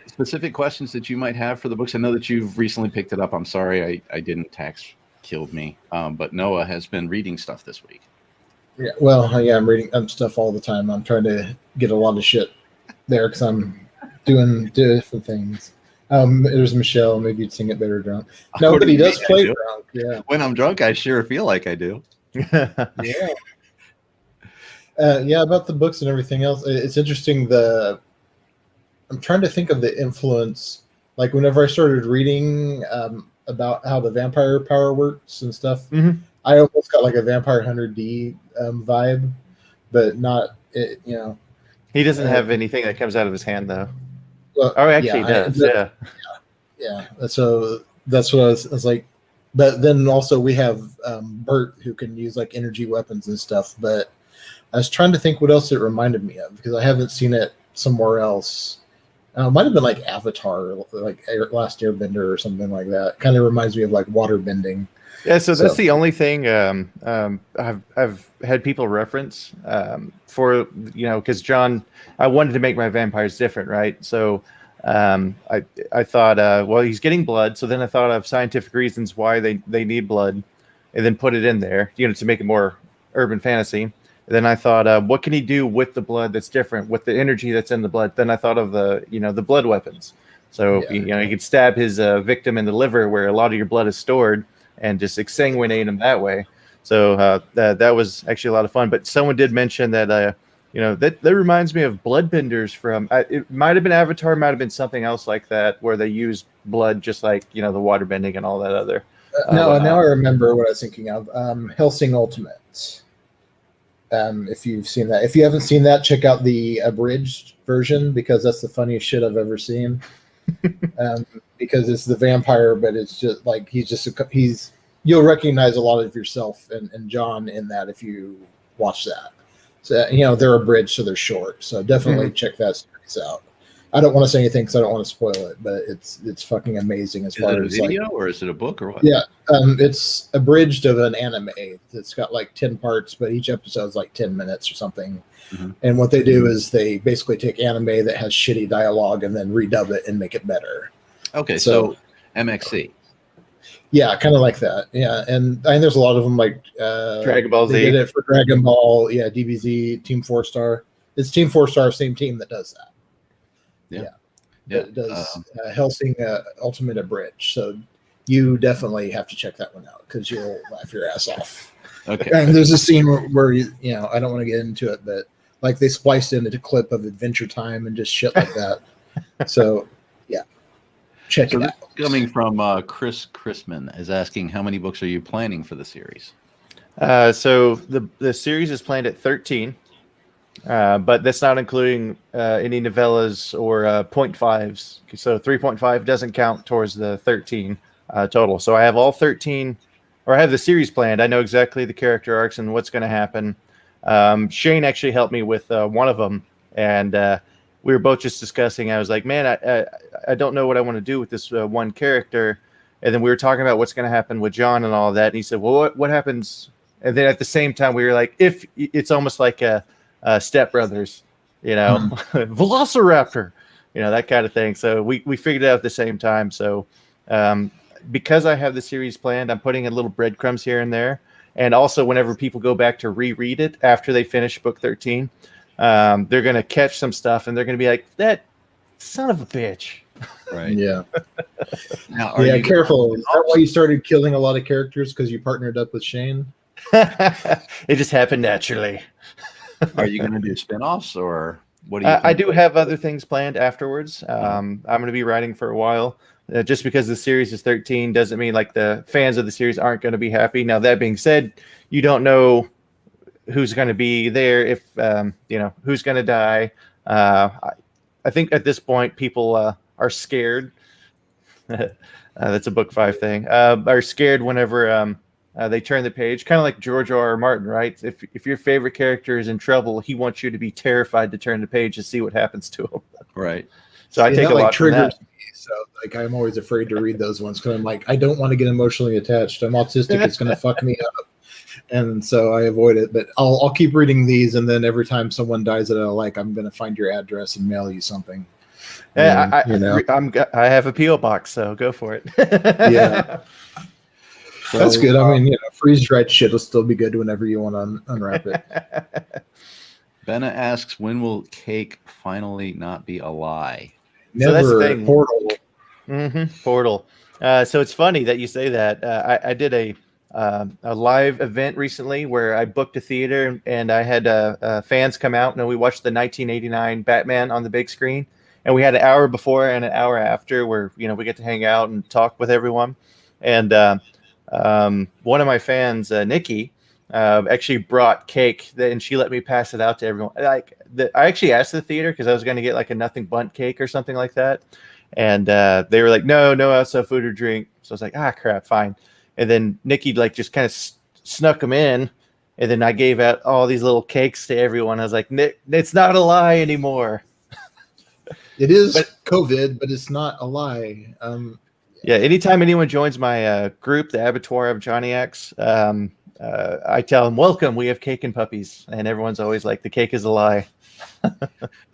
specific questions that you might have for the books. I know that you've recently picked it up. I'm sorry I didn't. Tax killed me. But Noah has been reading stuff this week. Yeah, well, yeah, I'm reading stuff all the time. I'm trying to get a lot of shit there because I'm doing different things. There's Michelle. Maybe you'd sing it better drunk. No, but he does play drunk. Yeah. When I'm drunk, I sure feel like I do. Yeah. Yeah, about the books and everything else. It's interesting. I'm trying to think of the influence. Like whenever I started reading about how the vampire power works and stuff, I almost got like a Vampire Hunter D vibe, but not. He doesn't have anything that comes out of his hand though. Well, actually, he does. Yeah. So that's what I was like. But then also we have Bert who can use like energy weapons and stuff. But I was trying to think what else it reminded me of because I haven't seen it somewhere else. It might have been like Avatar, like Last Airbender or something like that. Kind of reminds me of like water bending. Yeah, so that's the only thing I've had people reference for, because John, I wanted to make my vampires different, right? So I thought, well, he's getting blood. So then I thought of scientific reasons why they need blood and then put it in there, to make it more urban fantasy. And then I thought, what can he do with the blood that's different, with the energy that's in the blood? Then I thought of the blood weapons. So, he could stab his victim in the liver where a lot of your blood is stored and just exsanguinate him that way. So that was actually a lot of fun. But someone did mention that, that reminds me of bloodbenders from, it might have been Avatar, might have been something else like that, where they use blood just like, the water bending and all that other. Now I remember what I was thinking of. Hellsing Ultimate. If you've seen that. If you haven't seen that, check out the abridged version because that's the funniest shit I've ever seen. Because it's the vampire, but it's just like you'll recognize a lot of yourself and John in that if you watch that. So they're abridged, so they're short. So definitely check that series out. I don't want to say anything because I don't want to spoil it, but it's fucking amazing as far as a video or is it a book or what? Yeah, it's abridged of an anime. It's got like 10 parts, but each episode's like 10 minutes or something. And what they do is they basically take anime that has shitty dialogue and then redub it and make it better. Okay, so MXC. Yeah, kind of like that. Yeah, and there's a lot of them like Dragon Ball Z. They did it for Dragon Ball. Yeah, DBZ, Team 4-Star. It's Team 4-Star, same team that does that. Yeah. It does Hellsing Ultimate Abridged. So you definitely have to check that one out because you'll laugh your ass off. Okay. And there's a scene where I don't want to get into it, but like they spliced in a clip of Adventure Time and just shit like that. So yeah, check it out. Coming from Chris Chrisman is asking, how many books are you planning for the series? So the series is planned at 13. But that's not including any novellas or 0.5s. So 3.5 doesn't count towards the 13 total. So I have all 13, or I have the series planned. I know exactly the character arcs and what's going to happen. Shane actually helped me with one of them, and we were both just discussing. I was like, man, I don't know what I want to do with this one character. And then we were talking about what's going to happen with John and all of that. And he said, well, what happens? And then at the same time, we were like, if it's almost like Step Brothers, Velociraptor, that kind of thing. So we figured it out at the same time. So because I have the series planned, I'm putting in little breadcrumbs here and there. And also whenever people go back to reread it after they finish book 13, they're going to catch some stuff and they're going to be like, that son of a bitch. Right. Yeah. Now, Careful. Is that why you started killing a lot of characters? Because you partnered up with Shane? It just happened naturally. Are you going to do spinoffs or what do you I do have other things planned afterwards. I'm going to be writing for a while. Just because the series is 13 doesn't mean like the fans of the series aren't going to be happy. Now, that being said, you don't know who's going to be there, if who's going to die. I think at this point people are scared. That's a book 5 thing. Are scared whenever they turn the page, kind of like George R.R. Martin, right? If your favorite character is in trouble, he wants you to be terrified to turn the page to see what happens to him. Right. So I take a lot from that. Me. So like I'm always afraid to read those ones because I'm like, I don't want to get emotionally attached. I'm autistic. It's going to fuck me up. and so I avoid it. But I'll keep reading these, and then every time someone dies that I like, I'm going to find your address and mail you something. Yeah, I I have a PO box, so go for it. Yeah. That's good. I mean, freeze dried shit will still be good whenever you want to unwrap it. Benna asks, when will cake finally not be a lie? Never. So that's the thing. Portal. Portal. So it's funny that you say that. I did a live event recently where I booked a theater and I had fans come out and we watched the 1989 Batman on the big screen. And we had an hour before and an hour after where, we get to hang out and talk with everyone. And one of my fans, Nikki, actually brought cake and she let me pass it out to everyone. I actually asked the theater because I was going to get like a nothing bundt cake or something like that. And they were like, no outside food or drink. So I was like, crap, fine. And then Nikki like just kind of snuck them in. And then I gave out all these little cakes to everyone. I was like, Nick, it's not a lie anymore. It is COVID, but it's not a lie. Yeah, anytime anyone joins my group, the Abattoir of Johnny X, I tell them, welcome, we have cake and puppies. And everyone's always like, the cake is a lie.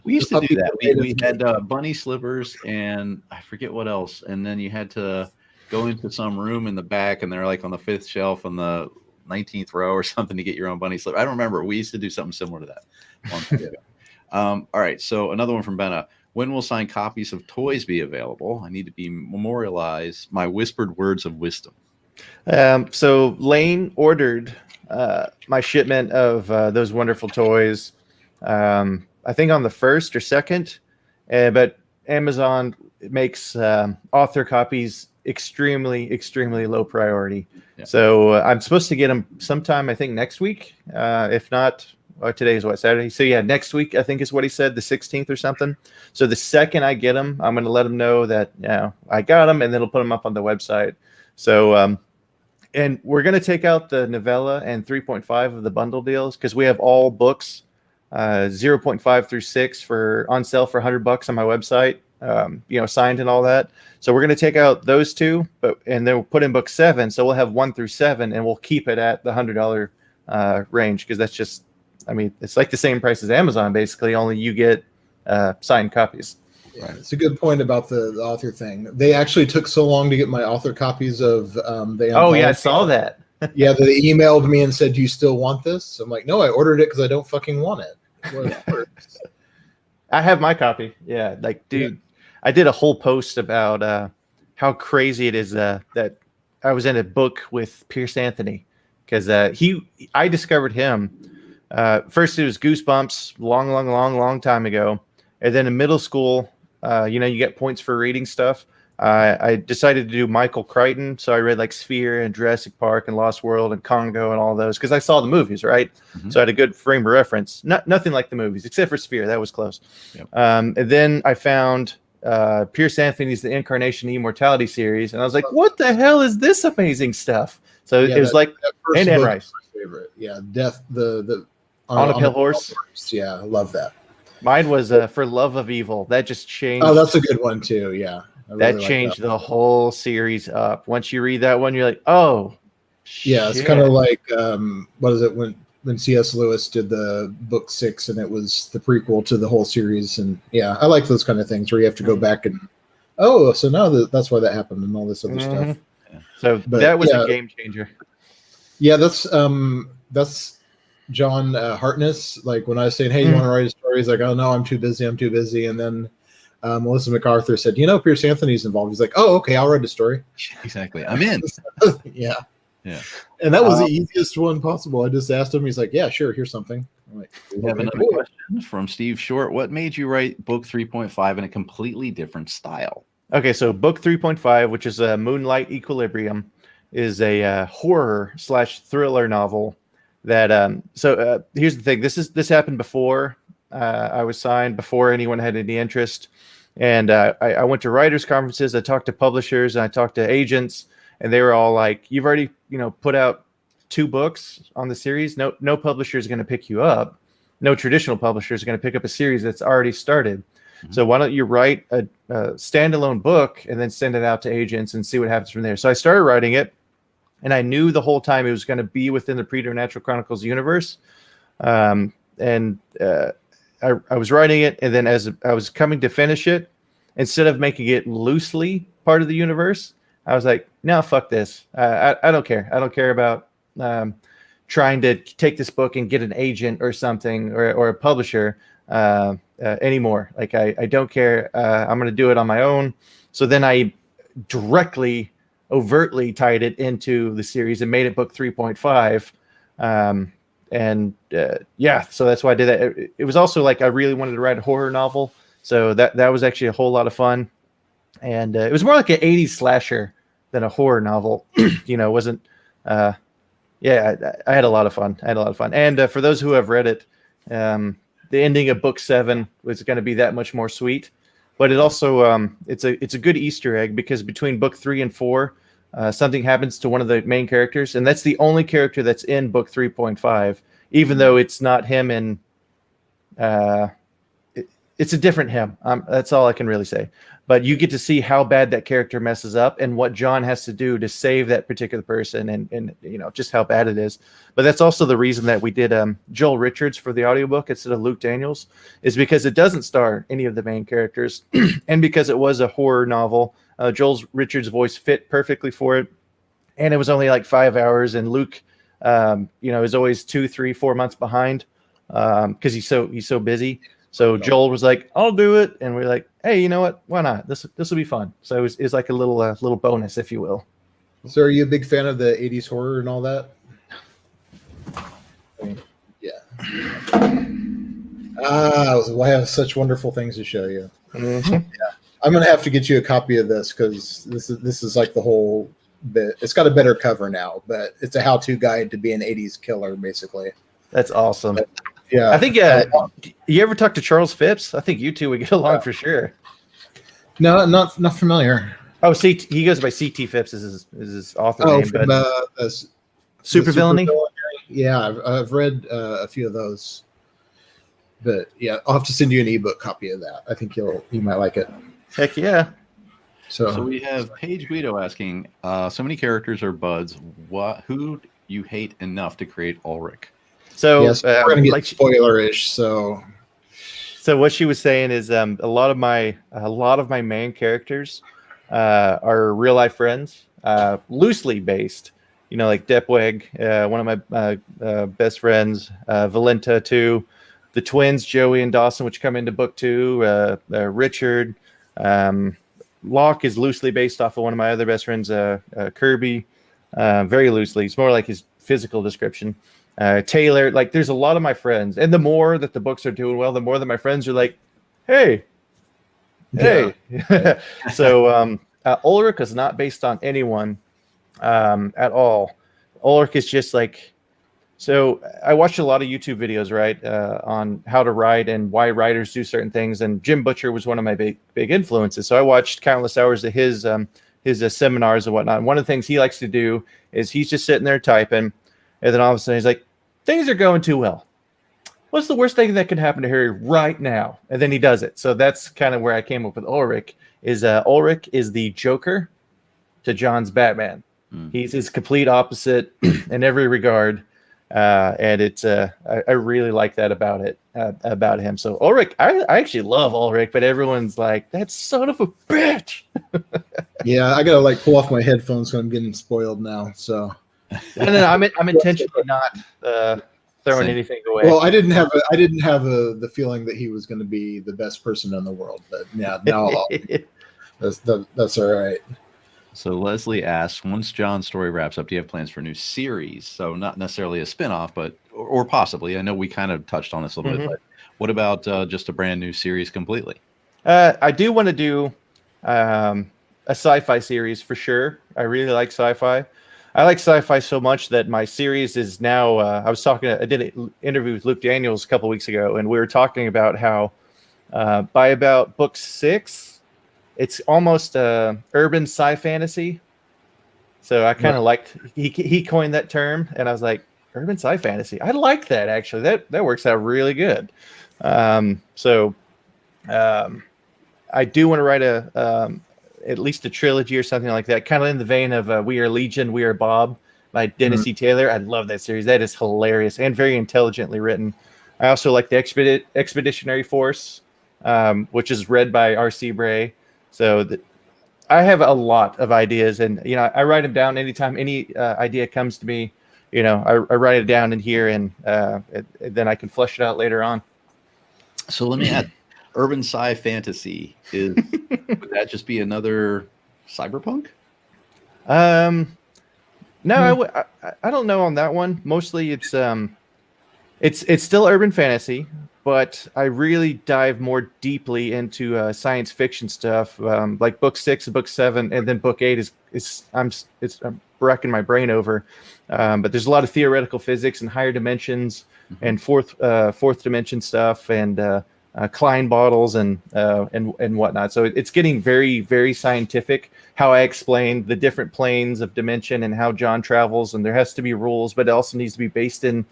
We used to do that. We had bunny slippers and I forget what else. And then you had to go into some room in the back and they're like on the 5th shelf on the 19th row or something to get your own bunny slipper. I don't remember. We used to do something similar to that long time ago. All right. So another one from Benna. When will signed copies of toys be available? I need to be memorialized my whispered words of wisdom. So Lane ordered my shipment of those wonderful toys. I think on the 1st or 2nd, but Amazon makes author copies extremely low priority. Yeah. So I'm supposed to get them sometime, I think next week. If not, today is what, Saturday? So yeah, next week, I think is what he said, the 16th or something. So the second I get them, I'm going to let them know that I got them, and then I'll put them up on the website. So, and we're going to take out the novella and 3.5 of the bundle deals because we have all books 0.5 through 6 on sale for $100 on my website, signed and all that. So we're going to take out those two, and then we'll put in book 7. So we'll have 1 through 7, and we'll keep it at the $100 range because that's just, it's like the same price as Amazon basically, only you get signed copies. Yeah, it's a good point about the author thing. They actually took so long to get my author copies of the. Oh yeah, I saw that. Yeah, they emailed me and said, "Do you still want this?" I'm like, "No, I ordered it because I don't fucking want it." Well, I have my copy. Yeah, dude, yeah. I did a whole post about how crazy it is that I was in a book with Pierce Anthony because I discovered him. First, it was Goosebumps, long time ago, and then in middle school, you get points for reading stuff. I decided to do Michael Crichton, so I read like Sphere and Jurassic Park and Lost World and Congo and all those because I saw the movies, right? Mm-hmm. So I had a good frame of reference. Nothing like the movies except for Sphere, that was close. Yep. And then I found Pierce Anthony's The Incarnation Immortality series, and I was like, "What the hell is this amazing stuff?" So it was like Anne Rice. Favorite, yeah, Death the on a Pale Horse. Yeah, I love that. Mine was For Love of Evil. That just changed. Oh, that's a good one too. Yeah. That changed the whole series up. Once you read that one, you're like, oh, yeah, shit. It's kind of like what is it when C.S. Lewis did the book 6 and it was the prequel to the whole series. And yeah, I like those kind of things where you have to go back and so now that's why that happened and all this other stuff. Yeah. So that was a game changer. Yeah, that's John Hartness. Like when I was saying, "Hey, you want to write a story?" He's like, "Oh no, I'm too busy. And then Melissa MacArthur said, Pierce Anthony's involved." He's like, "Oh, okay, I'll write a story." Exactly. I'm in. Yeah. And that was the easiest one possible. I just asked him. He's like, "Yeah, sure. Here's something." I'm like, we have another question from Steve Short. What made you write book 3.5 in a completely different style? Okay, so book 3.5, which is a Moonlight Equilibrium, is a horror/thriller novel. That here's the thing. This happened before I was signed, before anyone had any interest, and I went to writers' conferences. I talked to publishers and I talked to agents, and they were all like, "You've already put out 2 books on the series. No publisher is going to pick you up. No traditional publisher is going to pick up a series that's already started. Mm-hmm. So why don't you write a standalone book and then send it out to agents and see what happens from there?" So I started writing it. and I knew the whole time it was going to be within the Preternatural Chronicles universe. I was writing it, and then as I was coming to finish it, instead of making it loosely part of the universe, I was like, no, fuck this. I don't care. I don't care about trying to take this book and get an agent or something or a publisher anymore. Like, I don't care. I'm going to do it on my own. So then I directly, overtly tied it into the series and made it book 3.5. So that's why I did that. It was also like I really wanted to write a horror novel. So that was actually a whole lot of fun. And it was more like an 80s slasher than a horror novel. It wasn't. I had a lot of fun. And for those who have read it, the ending of book 7 was going to be that much more sweet. But it also it's a good Easter egg, because between book 3 and 4, something happens to one of the main characters, and that's the only character that's in book 3.5, even though it's not him in. It's a different him. That's all I can really say. But you get to see how bad that character messes up and what John has to do to save that particular person, and just how bad it is. But that's also the reason that we did Joel Richards for the audiobook instead of Luke Daniels, is because it doesn't star any of the main characters, and because it was a horror novel. Joel Richards' voice fit perfectly for it, and it was only like 5 hours. And Luke, is always 2, 3, 4 months behind because he's so busy. So Joel was like, "I'll do it," and we're like, "Hey, you know what? Why not? This will be fun." So it's like a little bonus, if you will. So, are you a big fan of the '80s horror and all that? Yeah. I have such wonderful things to show you. Mm-hmm. Yeah, I'm gonna have to get you a copy of this, because this is like the whole bit. It's got a better cover now, but it's a how-to guide to be an '80s killer, basically. That's awesome. But, yeah, I think you ever talk to Charles Phipps? I think you two would get along for sure. No, not familiar. Oh, he goes by CT Phipps is his author name. From Supervillainy? Yeah, I've read a few of those. But yeah, I'll have to send you an ebook copy of that. I think you might like it. Heck yeah. So we have Paige Guido asking, so many characters are buds. Who you hate enough to create Ulrich? So yes, we're gonna get spoiler-ish. So what she was saying is a lot of my main characters are real life friends, loosely based. Like Depweg, one of my best friends, Valenta too, the twins Joey and Dawson, which come into book 2. Richard, Locke is loosely based off of one of my other best friends, Kirby, very loosely. It's more like his physical description. Taylor, like there's a lot of my friends, and the more that the books are doing well, the more that my friends are like, hey. So Ulrich is not based on anyone at all. Ulrich is just like, so I watched a lot of YouTube videos, right, on how to write and why writers do certain things, and Jim Butcher was one of my big influences. So I watched countless hours of his seminars and whatnot. And one of the things he likes to do is he's just sitting there typing, and then all of a sudden he's like, things are going too well. What's the worst thing that could happen to Harry right now? And then he does it. So that's kind of where I came up with Ulrich. Ulrich is the Joker to John's Batman. He's his complete opposite in every regard. And it's I really like that about him. So Ulrich, I actually love Ulrich, but everyone's like, that son of a bitch. Yeah, I gotta pull off my headphones, so I'm getting spoiled now. So no, I'm intentionally not throwing anything away. Well, I didn't have the feeling that he was going to be the best person in the world, but yeah, now that's all right. So Leslie asks, once John's story wraps up, do you have plans for a new series? So not necessarily a spinoff, but or possibly. I know we kind of touched on this a little bit, but what about just a brand new series completely? I do want to do a sci-fi series for sure. I really like sci-fi. I like sci-fi so much that my series is now. I did an interview with Luke Daniels a couple weeks ago, and we were talking about how by about book 6, it's almost urban sci-fantasy. So I kind of liked he coined that term, and I was like, urban sci-fantasy. I like that actually. That works out really good. I do want to write at least a trilogy or something like that, kind of in the vein of We Are Legion, We Are Bob. by Dennis E. Taylor. I love that series. That is hilarious and very intelligently written. I also like the Expeditionary Force, which is read by R.C. Bray. So I have a lot of ideas, and I write them down anytime any idea comes to me. I write it down in here, and then I can flesh it out later on. So let me add, urban fantasy would that just be another cyberpunk? No, I don't know on that one. Mostly it's still urban fantasy, but I really dive more deeply into science fiction stuff. Like book 6 and book 7, and then book 8 I'm racking my brain over. But there's a lot of theoretical physics and higher dimensions and fourth dimension stuff and Klein bottles and whatnot. So it's getting very, very scientific. How I explain the different planes of dimension and how John travels, and there has to be rules, but it also needs to be based in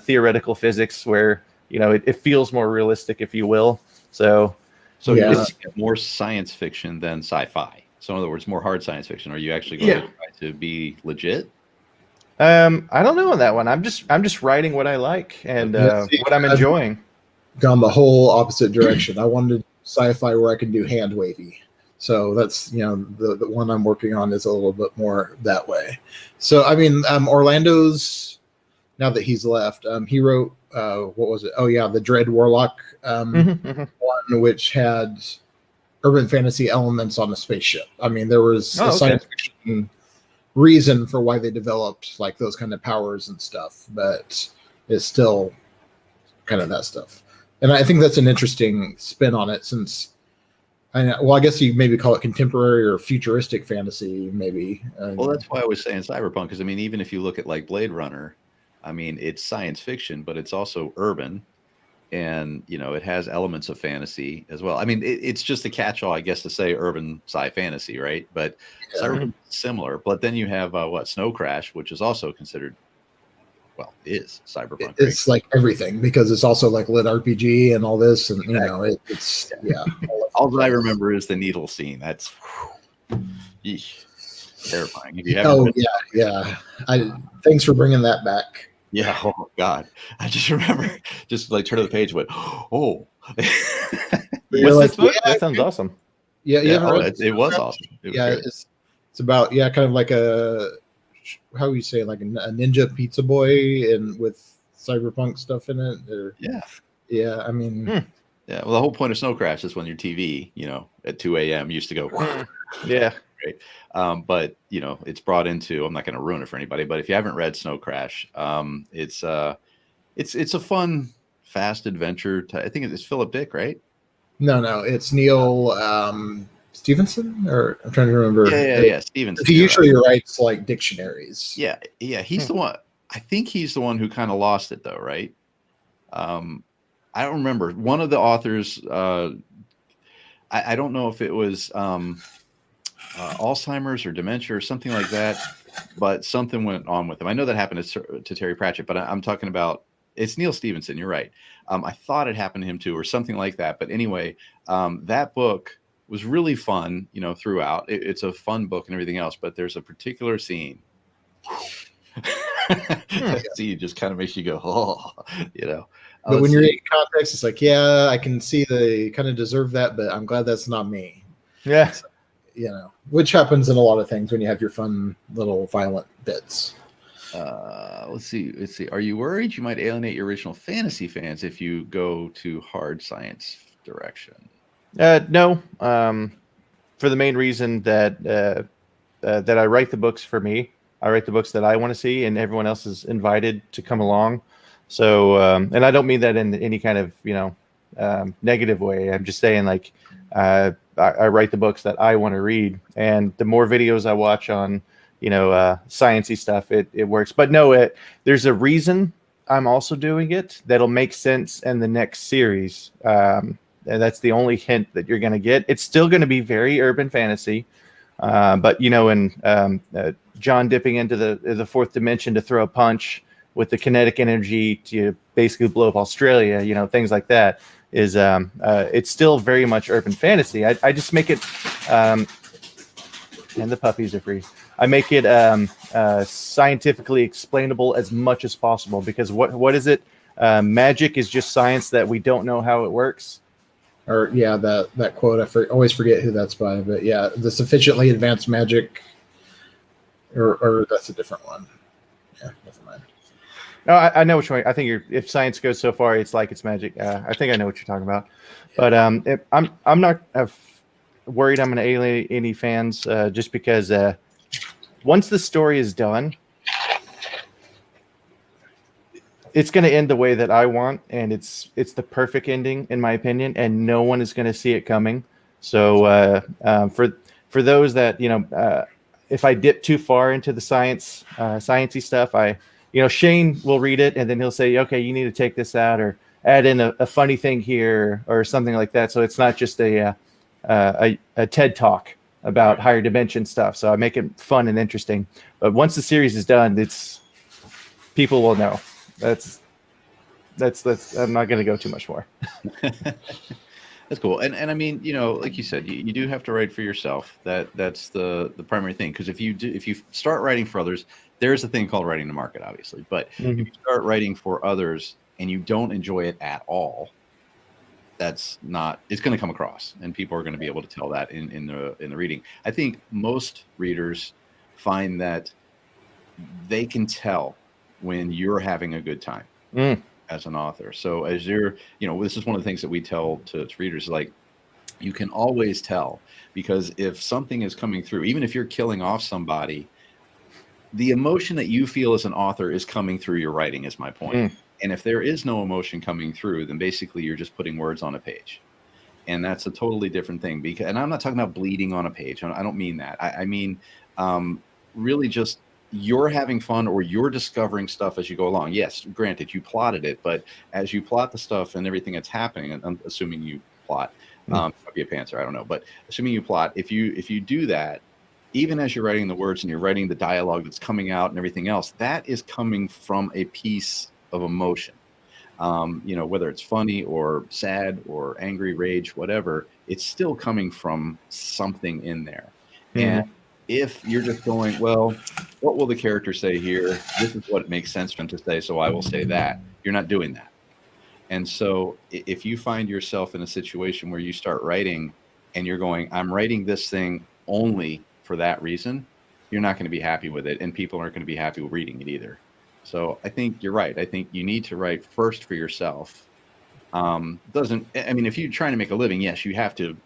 theoretical physics, where it feels more realistic, if you will. So yeah. It's more science fiction than sci-fi. So in other words, more hard science fiction. Are you actually going to try to be legit? I don't know on that one. I'm just writing what I like and what I'm enjoying. Gone the whole opposite direction. I wanted sci-fi where I can do hand wavy. So that's the one I'm working on is a little bit more that way. So I mean, Orlando's, now that he's left, he wrote what was it? Oh yeah, the Dread Warlock one, which had urban fantasy elements on a spaceship. I mean, there was a science fiction reason for why they developed like those kind of powers and stuff, but it's still kind of that stuff. And I think that's an interesting spin on it, since I guess you maybe call it contemporary or futuristic fantasy, maybe. Well, that's why I was saying cyberpunk, because I mean, even if you look at like Blade Runner, I mean, it's science fiction, but it's also urban, and it has elements of fantasy as well. I mean, it's just a catch-all, I guess, to say urban sci-fantasy, right? But cyberpunk is similar. But then you have Snow Crash, which is also considered, is cyberpunk. It's like everything, because it's also like lit RPG and all this, and it's All that I remember is the needle scene. That's terrifying. If you haven't thanks for bringing that back. Yeah. Oh God. I just remember just like turn of the page went, oh. That sounds awesome. Yeah. It was awesome. It's about kind of like how you say, like a ninja pizza boy and with cyberpunk stuff in it. I mean. Yeah. Well, the whole point of Snow Crash is when your TV, at 2 a.m. used to go. Yeah. Right. But it's brought into, I'm not going to ruin it for anybody, but if you haven't read Snow Crash, it's a fun, fast adventure. I think it's Philip Dick, right? No, it's Neil Stevenson, or I'm trying to remember. Yeah, Stevenson. He usually writes like dictionaries. Yeah. He's the one. I think he's the one who kind of lost it, though, right? I don't remember. One of the authors, I don't know if it was Alzheimer's or dementia or something like that, but something went on with him. I know that happened to Terry Pratchett, but I'm talking about, it's Neil Stevenson. You're right. I thought it happened to him too, or something like that. But anyway, that book was really fun, throughout. It's a fun book and everything else, but there's a particular scene. See, it just kind of makes you go, But when you're in context, it's like, I can see they kind of deserve that, but I'm glad that's not me. Yeah. So, which happens in a lot of things when you have your fun little violent bits. Let's see. Are you worried you might alienate your original fantasy fans if you go to hard science direction? No. For the main reason that I write the books for me. I write the books that I want to see, and everyone else is invited to come along. So, and I don't mean that in any kind of, negative way. I'm just saying, like, I write the books that I want to read, and the more videos I watch on, sciencey stuff, it works. But no, there's a reason I'm also doing it that'll make sense in the next series. And that's the only hint that you're going to get. It's still going to be very urban fantasy. But John dipping into the fourth dimension to throw a punch with the kinetic energy to basically blow up Australia, things like that is it's still very much urban fantasy. I just make it and the puppies are free. I make it scientifically explainable as much as possible, because what is it? Magic is just science that we don't know how it works. Or yeah, that quote, always forget who that's by, but yeah, the sufficiently advanced magic, or that's a different one. Yeah, never mind. No, I know which one. I think if science goes so far, it's like it's magic. I think I know what you're talking about. Yeah. But I'm not worried I'm going to alienate any fans just because once the story is done, it's going to end the way that I want, and it's the perfect ending in my opinion, and no one is going to see it coming. So for those that if I dip too far into the sciencey stuff, Shane will read it and then he'll say, okay, you need to take this out or add in a funny thing here or something like that. So it's not just a TED talk about higher dimension stuff. So I make it fun and interesting. But once the series is done, people will know. That's I'm not going to go too much more. That's cool. And I mean, like you said, you do have to write for yourself. That's the primary thing. Because if you start writing for others, there's a thing called writing to market, obviously. But if you start writing for others and you don't enjoy it at all, it's going to come across, and people are going to be able to tell that in the reading. I think most readers find that they can tell when you're having a good time as an author. So as you're, this is one of the things that we tell to readers, like, you can always tell, because if something is coming through, even if you're killing off somebody, the emotion that you feel as an author is coming through your writing, is my point. And if there is no emotion coming through, then basically you're just putting words on a page. And that's a totally different thing. And I'm not talking about bleeding on a page. I don't mean that. I mean, really just you're having fun, or you're discovering stuff as you go along. Yes, granted, you plotted it, but as you plot the stuff and everything that's happening, and I'm assuming you plot, might be a pantser, I don't know, but assuming you plot, if you do that, even as you're writing the words and you're writing the dialogue that's coming out and everything else, that is coming from a piece of emotion. Whether it's funny or sad or angry, rage, whatever, it's still coming from something in there. And if you're just going, well, what will the character say here? This is what makes sense for him to say, so I will say that. You're not doing that. And so if you find yourself in a situation where you start writing and you're going, I'm writing this thing only for that reason, you're not going to be happy with it, and people aren't going to be happy with reading it either. So I think you're right. I think you need to write first for yourself. If you're trying to make a living, yes, you have to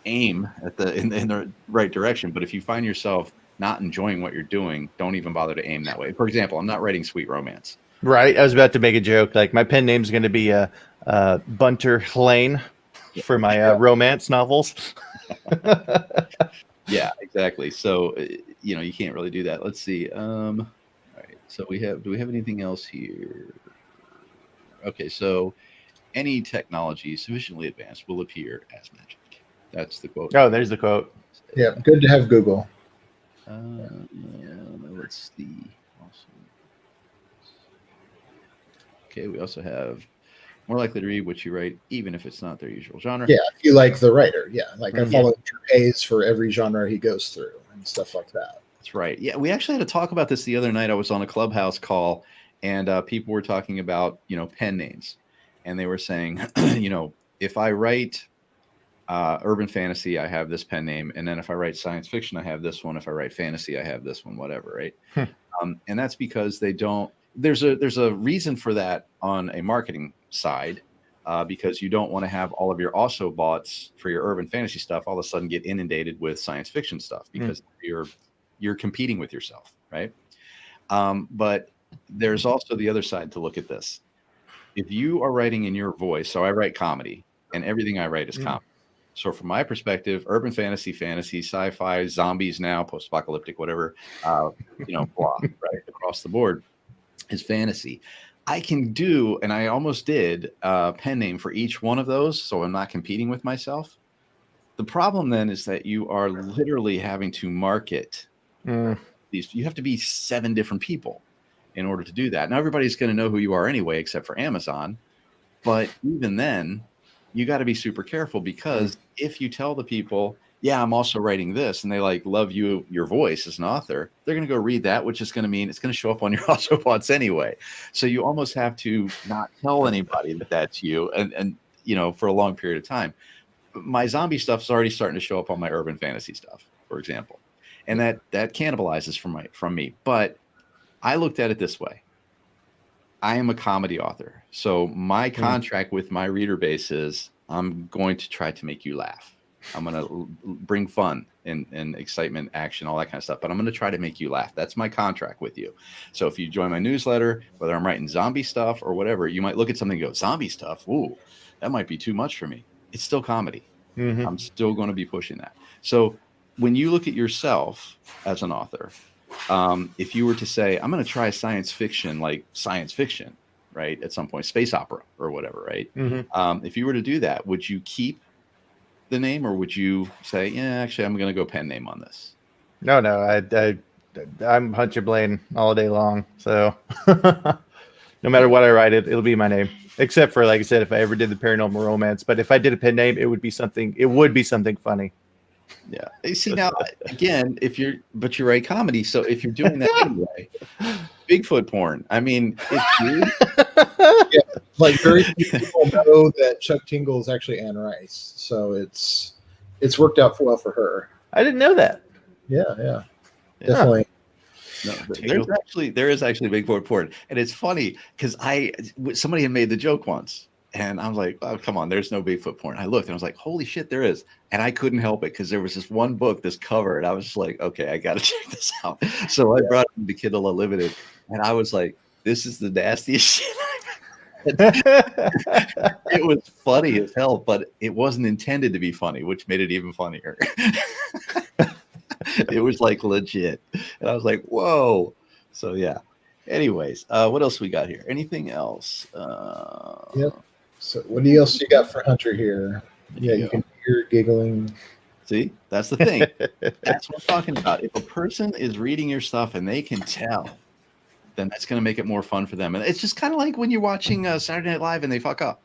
aim at in the right direction. But if you find yourself not enjoying what you're doing, don't even bother to aim that way. For example, I'm not writing sweet romance. Right. I was about to make a joke. Like, my pen name is going to be Hunter Blain for my romance novels. Yeah, exactly. So, you can't really do that. Let's see. All right. So do we have anything else here? Okay. So any technology sufficiently advanced will appear as magic. That's the quote. Oh, there's the quote. Yeah. Good to have Google. Let's see. Okay. We also have more likely to read what you write, even if it's not their usual genre. Yeah, if you like the writer. Yeah, like I follow Drew Hayes for every genre he goes through and stuff like that. That's right. Yeah, we actually had to talk about this the other night. I was on a Clubhouse call, and people were talking about, pen names. And they were saying, if I write urban fantasy, I have this pen name. And then if I write science fiction, I have this one. If I write fantasy, I have this one, whatever, right? And that's because there's a reason for that on a marketing side, because you don't want to have all of your also bots for your urban fantasy stuff all of a sudden get inundated with science fiction stuff, because you're competing with yourself, right? But there's also the other side to look at this. If you are writing in your voice, so I write comedy, and everything I write is comedy. So from my perspective, urban fantasy, sci-fi, zombies now, post-apocalyptic, whatever, blah, right, across the board is fantasy. I can do, and I almost did, a pen name for each one of those, so I'm not competing with myself. The problem then is that you are literally having to market these. You have to be 7 different people in order to do that. Now, everybody's going to know who you are anyway, except for Amazon. But even then, you got to be super careful, because if you tell the people, yeah, I'm also writing this, and they like love your voice as an author, they're going to go read that, which is going to mean it's going to show up on your Autobots anyway. So you almost have to not tell anybody that that's you, and for a long period of time. My zombie stuff is already starting to show up on my urban fantasy stuff, for example, and that cannibalizes from me. But I looked at it this way: I am a comedy author, so my contract with my reader base is I'm going to try to make you laugh. I'm going to bring fun and excitement, action, all that kind of stuff. But I'm going to try to make you laugh. That's my contract with you. So if you join my newsletter, whether I'm writing zombie stuff or whatever, you might look at something and go, zombie stuff? Ooh, that might be too much for me. It's still comedy. I'm still going to be pushing that. So when you look at yourself as an author, if you were to say, I'm going to try science fiction, right? At some point, space opera or whatever, right? If you were to do that, would you keep the name, or would you say, yeah, actually, I'm going to go pen name on this? No, I'm Hunter Blain all day long. So no matter what I write, it'll be my name. Except for, like I said, if I ever did the paranormal romance. But if I did a pen name, it would be something funny. Yeah. You see, now again, you're right, comedy. So if you're doing that anyway, Bigfoot porn. I mean, it's you. Yeah, like very few people know that Chuck Tingle is actually Anne Rice, so it's worked out well for her. I didn't know that. Yeah, definitely. No, there is actually Bigfoot porn, and it's funny because somebody had made the joke once. And I was like, oh, come on, there's no Bigfoot porn. I looked and I was like, holy shit, there is. And I couldn't help it because there was this one book, this cover, and I was just like, okay, I got to check this out. So I brought him to Kindle Unlimited, and I was like, this is the nastiest shit I've ever. It was funny as hell, but it wasn't intended to be funny, which made it even funnier. It was like legit. And I was like, whoa. So yeah. Anyways, what else we got here? Anything else? Yep. So what else you got for Hunter here? Yeah, you can hear giggling. See, that's the thing. That's what I'm talking about. If a person is reading your stuff and they can tell, then that's going to make it more fun for them. And it's just kind of like when you're watching Saturday Night Live and they fuck up.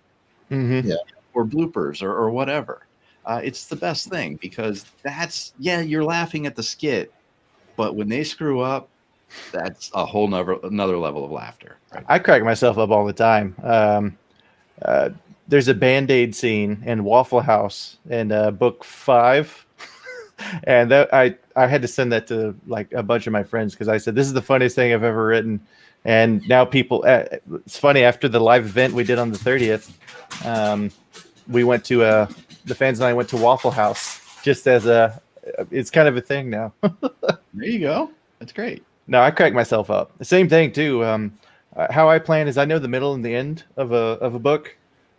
Yeah. Or bloopers or whatever. It's the best thing because you're laughing at the skit, but when they screw up, that's a whole another level of laughter. Right? I crack myself up all the time. There's a Band-Aid scene in Waffle House in book 5. And that I had to send that to like a bunch of my friends because I said, this is the funniest thing I've ever written. And now people, it's funny, after the live event we did on the 30th, we went to, the fans and I went to Waffle House just as it's kind of a thing now. There you go. That's great. No, I crack myself up. The same thing too. How I plan is I know the middle and the end of a book,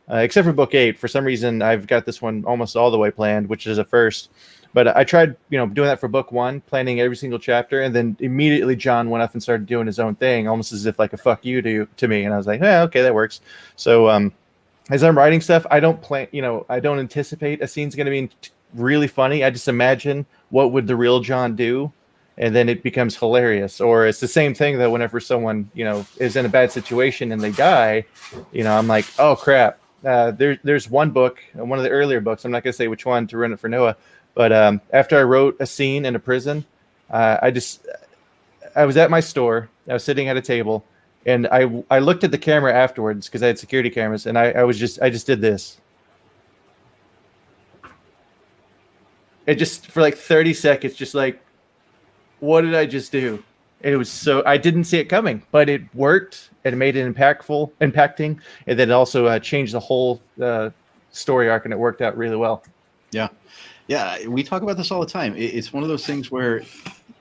except for book 8. For some reason, I've got this one almost all the way planned, which is a first. But I tried, doing that for book 1, planning every single chapter, and then immediately John went off and started doing his own thing, almost as if like a fuck you to me. And I was like, okay, that works. So as I'm writing stuff, I don't plan, I don't anticipate a scene's going to be really funny. I just imagine what would the real John do, and then it becomes hilarious. Or it's the same thing that whenever someone, is in a bad situation and they die, I'm like, oh crap. There's one book, one of the earlier books, I'm not going to say which one to ruin it for Noah, but after I wrote a scene in a prison, I was at my store, I was sitting at a table, and I looked at the camera afterwards because I had security cameras, and I just did this. It just, for like 30 seconds, just like, what did I just do? It was I didn't see it coming, but it worked, and it made it impacting, and then it also changed the whole story arc, and it worked out really well. Yeah. Yeah, we talk about this all the time. It's one of those things where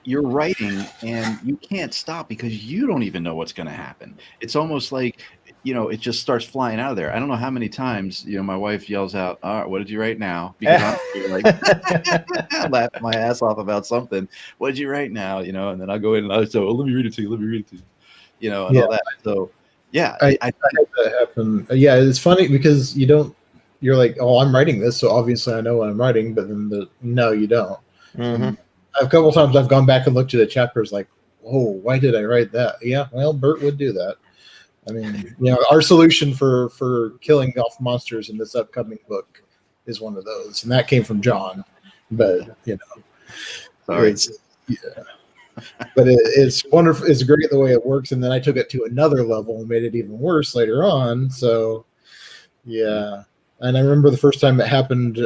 you're writing and you can't stop because you don't even know what's going to happen. It's almost like, it just starts flying out of there. I don't know how many times, my wife yells out, all right, what did you write now? Because I'm like, laughing my ass off about something. What did you write now? And then I'll go in and I'll say, let me read it to you. And all that. So, yeah. I had that happen. Yeah, it's funny because you're like, oh, I'm writing this, so obviously I know what I'm writing, but then no, you don't. Mm-hmm. A couple of times I've gone back and looked at a chapter, like, oh, why did I write that? Yeah, well, Bert would do that. I mean, our solution for killing off monsters in this upcoming book is one of those, and that came from John. but Sorry. But it's wonderful. It's great the way it works. And then I took it to another level and made it even worse later on. So, yeah. And I remember the first time it happened,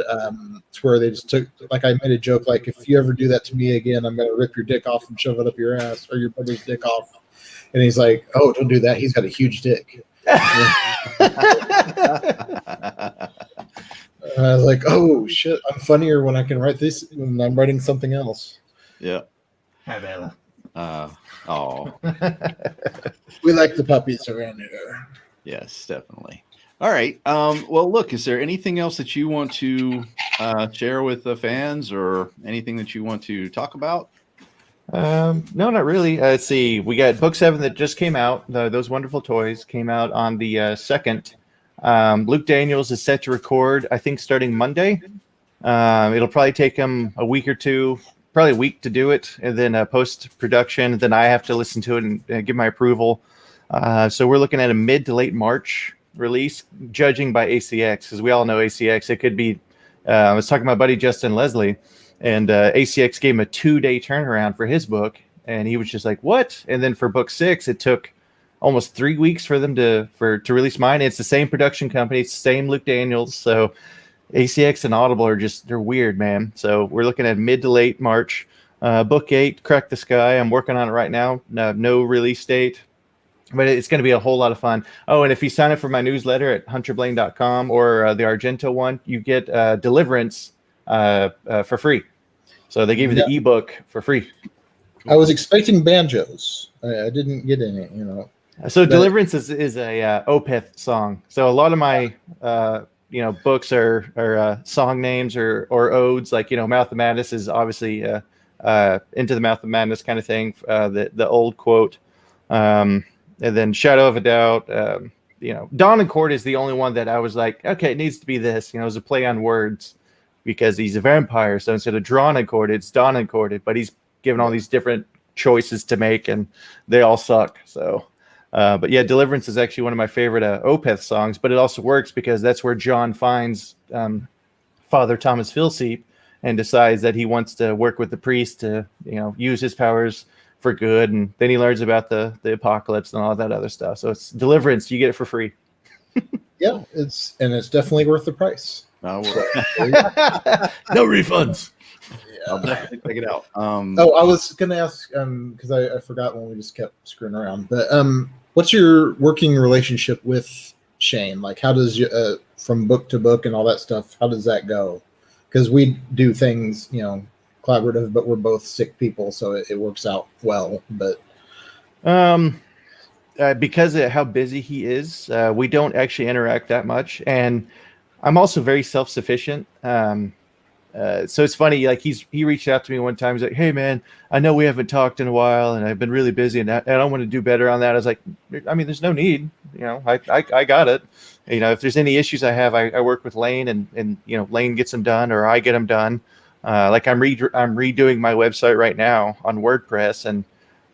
it's where they just took, like, I made a joke, like, if you ever do that to me again, I'm going to rip your dick off and shove it up your ass, or your brother's dick off. And he's like, oh, don't do that. He's got a huge dick. I was like, oh, shit. I'm funnier when I can write this, when I'm writing something else. Yeah. Hi, Bella. Oh. We like the puppies around here. Yes, definitely. All right. Well, look, is there anything else that you want to share with the fans, or anything that you want to talk about? No, not really. Let's see. We got book 7 that just came out. Those Wonderful Toys came out on the 2nd. Luke Daniels is set to record, I think, starting Monday. It'll probably take him a week or two, probably a week to do it, and then post-production. Then I have to listen to it and give my approval. So we're looking at a mid to late March release, judging by ACX, because we all know ACX. It could be, I was talking to my buddy Justin Leslie, and ACX gave him a 2-day turnaround for his book, and he was just like, what? And then for book 6, it took almost 3 weeks for them to release mine. It's the same production company, it's the same Luke Daniels. So ACX and Audible are they're weird, man. So we're looking at mid to late March. Book 8, Crack the Sky. I'm working on it right now. No release date, but it's going to be a whole lot of fun. Oh, and if you sign up for my newsletter at hunterblain.com or the Argento one, you get Deliverance for free. So they gave you the ebook for free. I was expecting banjos. I didn't get any, So Deliverance is a Opeth song. So a lot of my books are song names or odes. Like, Mouth of Madness is obviously Into the Mouth of Madness kind of thing. The old quote. And then Shadow of a Doubt. Dawn and Court is the only one that I was like, okay, it needs to be this. It was a play on words because he's a vampire. So instead of Drawn and Courted, it's Dawn and Courted. But he's given all these different choices to make, and they all suck. So. But yeah, Deliverance is actually one of my favorite Opeth songs, but it also works because that's where John finds Father Thomas Philseep and decides that he wants to work with the priest to, use his powers for good. And then he learns about the apocalypse and all that other stuff. So it's Deliverance. You get it for free. Yeah, it's definitely worth the price. No refunds. Yeah. I'll definitely check it out. I was going to ask, because I forgot when we just kept screwing around, but what's your working relationship with Shane? Like, how does you, from book to book and all that stuff, how does that go? Because we do things, collaborative, but we're both sick people, so it works out well. But because of how busy he is, we don't actually interact that much, and I'm also very self-sufficient. So it's funny, like he reached out to me one time. He's like, hey man, I know we haven't talked in a while and I've been really busy and I want to do better on that. I was like, I mean, there's no need, I got it. If there's any issues I have, I work with Lane and Lane gets them done or I get them done. Like I'm redoing my website right now on WordPress, and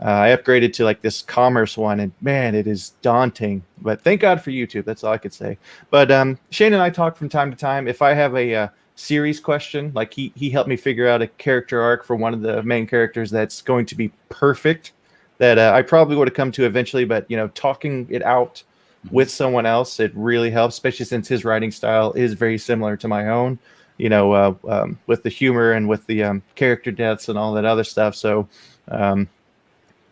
I upgraded to like this commerce one, and man, it is daunting, but thank God for YouTube. That's all I could say. But Shane and I talk from time to time. If I have a series question, like he helped me figure out a character arc for one of the main characters that's going to be perfect, that I probably would have come to eventually, but talking it out with someone else, it really helps, especially since his writing style is very similar to my own, with the humor and with the character deaths and all that other stuff. So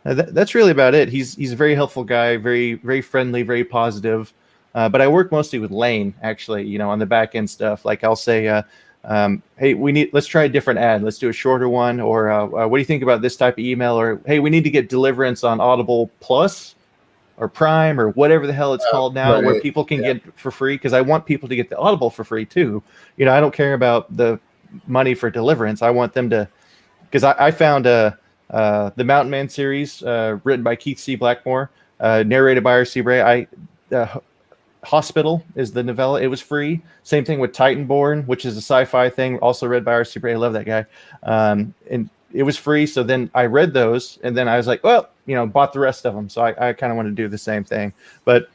that's really about it. He's a very helpful guy, very, very friendly, very positive. But I work mostly with Lane, actually, on the back end stuff. Like I'll say, hey, let's try a different ad. Let's do a shorter one. Or what do you think about this type of email? Or, hey, we need to get Deliverance on Audible Plus or Prime or whatever the hell it's called now, where people can get for free. Because I want people to get the Audible for free too. I don't care about the money for Deliverance. I want them to, because I found the Mountain Man series written by Keith C. Blackmore, narrated by R.C. Bray. Hospital is the novella. It was free. Same thing with Titanborn, which is a sci-fi thing, also read by R.C. Bray. I love that guy. And it was free. So then I read those, and then I was like, well, bought the rest of them. So I kind of want to do the same thing. But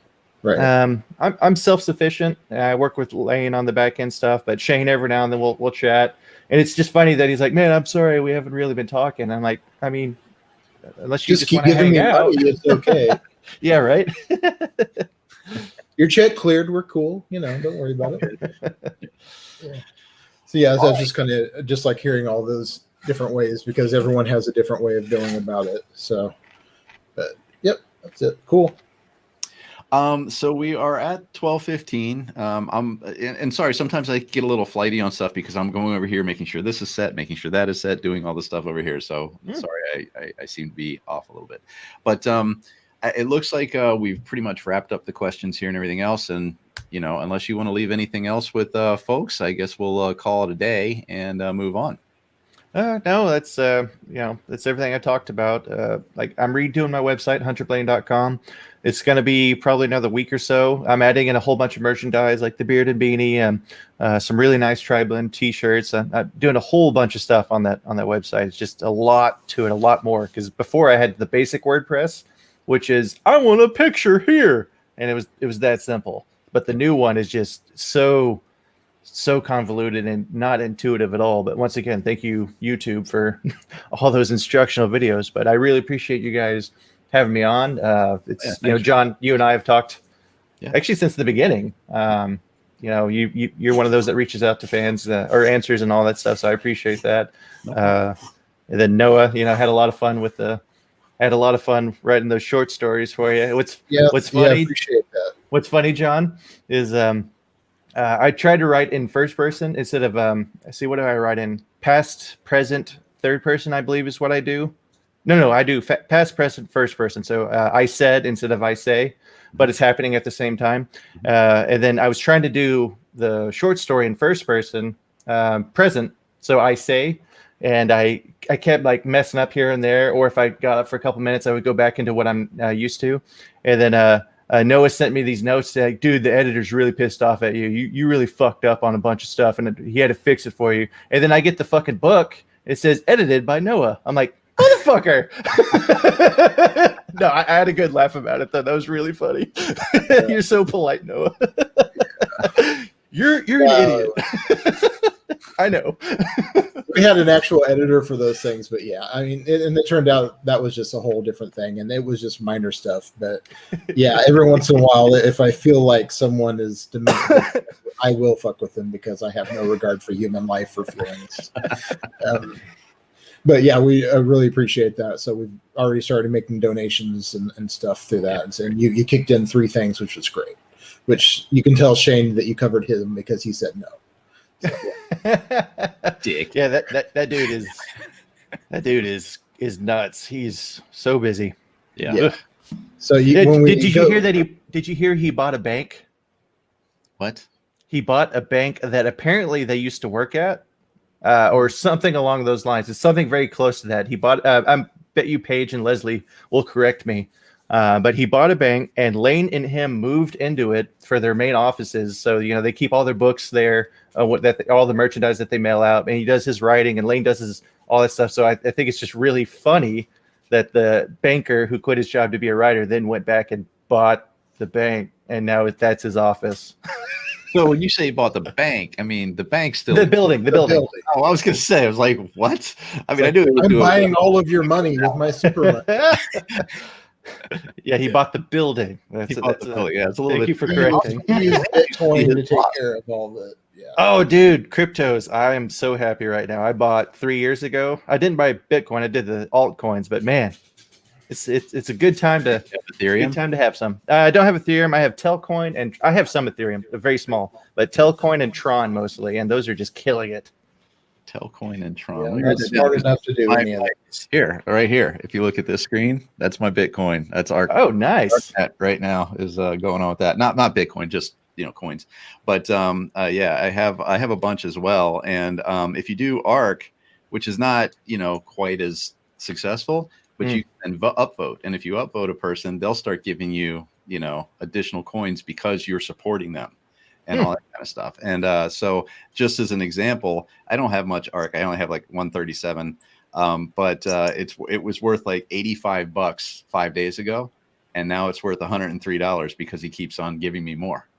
Right. I'm self-sufficient. I work with Lane on the back end stuff, but Shane every now and then we'll chat. And it's just funny that he's like, man, I'm sorry we haven't really been talking. I'm like, I mean, unless you just keep want to giving hang me out. money, it's okay. Yeah, right. Your check cleared. We're cool. Don't worry about it. Yeah. So yeah, so I was just kind of just like hearing all those different ways because everyone has a different way of going about it. So, but yep, that's it. Cool. So we are at 12:15. And sorry, sometimes I get a little flighty on stuff because I'm going over here, making sure this is set, making sure that is set, doing all the stuff over here. So sorry, I seem to be off a little bit, but it looks like we've pretty much wrapped up the questions here and everything else. And unless you want to leave anything else with folks, I guess we'll call it a day and move on. No, that's that's everything I talked about. Like I'm redoing my website, hunterblain.com. It's going to be probably another week or so. I'm adding in a whole bunch of merchandise like the beard and beanie and some really nice tri-blend t-shirts. I'm doing a whole bunch of stuff on that website. It's just a lot to it, a lot more. Because before I had the basic WordPress, which is I want a picture here, and it was that simple. But the new one is just so convoluted and not intuitive at all. But once again, thank you, YouTube, for all those instructional videos. But I really appreciate you guys having me on. John, you and I have talked actually since the beginning. You're one of those that reaches out to fans or answers and all that stuff. So I appreciate that. And then Noah, had a lot of fun writing those short stories for you. What's funny? I appreciate that. What's funny, John, is I tried to write in first person instead of what do I write in? Past, present, third person, I believe is what I do. No, I do past, present, first person. So I said instead of I say, but it's happening at the same time. And then I was trying to do the short story in first person, present. So I say, and I kept like messing up here and there. Or if I got up for a couple minutes, I would go back into what I'm used to. And then Noah sent me these notes saying, dude, the editor's really pissed off at you. You really fucked up on a bunch of stuff and he had to fix it for you. And then I get the fucking book. It says edited by Noah. I'm like, motherfucker. No, I had a good laugh about it though. That was really funny. You're so polite, Noah. You're an idiot. I know. We had an actual editor for those things, but yeah, I mean, and it turned out that was just a whole different thing, and it was just minor stuff. But yeah, every once in a while, if I feel like someone is demented, I will fuck with them because I have no regard for human life or feelings. But yeah, I really appreciate that. So we've already started making donations and stuff through that. And you kicked in 3 things, which was great. Which you can tell Shane that you covered him because he said no. So, yeah. Dick. Yeah, that dude is nuts. He's so busy. Yeah. So did you hear he bought a bank? What? He bought a bank that apparently they used to work at, or something along those lines. It's something very close to that. He bought. I bet you Paige and Leslie will correct me. But he bought a bank, and Lane and him moved into it for their main offices. So they keep all their books there, all the merchandise that they mail out, and he does his writing, and Lane does all that stuff. So I think it's just really funny that the banker who quit his job to be a writer then went back and bought the bank, and now that's his office. So when you say he bought the bank, I mean the bank's still the building. Oh, I was gonna say, I was like, what? I mean, I knew I'm buying all of your money with my super money. Yeah, he bought the building. He bought the building. Yeah, it's a little Thank bit. you for correcting. He used Bitcoin to take care of all that. Yeah. Oh, dude, cryptos. I am so happy right now. I bought 3 years ago. I didn't buy Bitcoin. I did the altcoins, but man, it's a good time to Ethereum. Good time to have some. I don't have Ethereum. I have Telcoin, and I have some Ethereum, very small, but Telcoin and Tron mostly, and those are just killing it. Telcoin and Tron. Yeah, that's smart enough to do any of that. Here, right here. If you look at this screen, that's my Bitcoin. That's our. Oh, nice. Right now is going on with that. Not Bitcoin, just coins. But yeah, I have a bunch as well. And if you do ARC, which is not quite as successful, but you can upvote. And if you upvote a person, they'll start giving you additional coins because you're supporting them. And all that kind of stuff. And so just as an example, I don't have much ARC. I only have like 137. But it was worth like $85 5 days ago. and now it's worth $103 because he keeps on giving me more.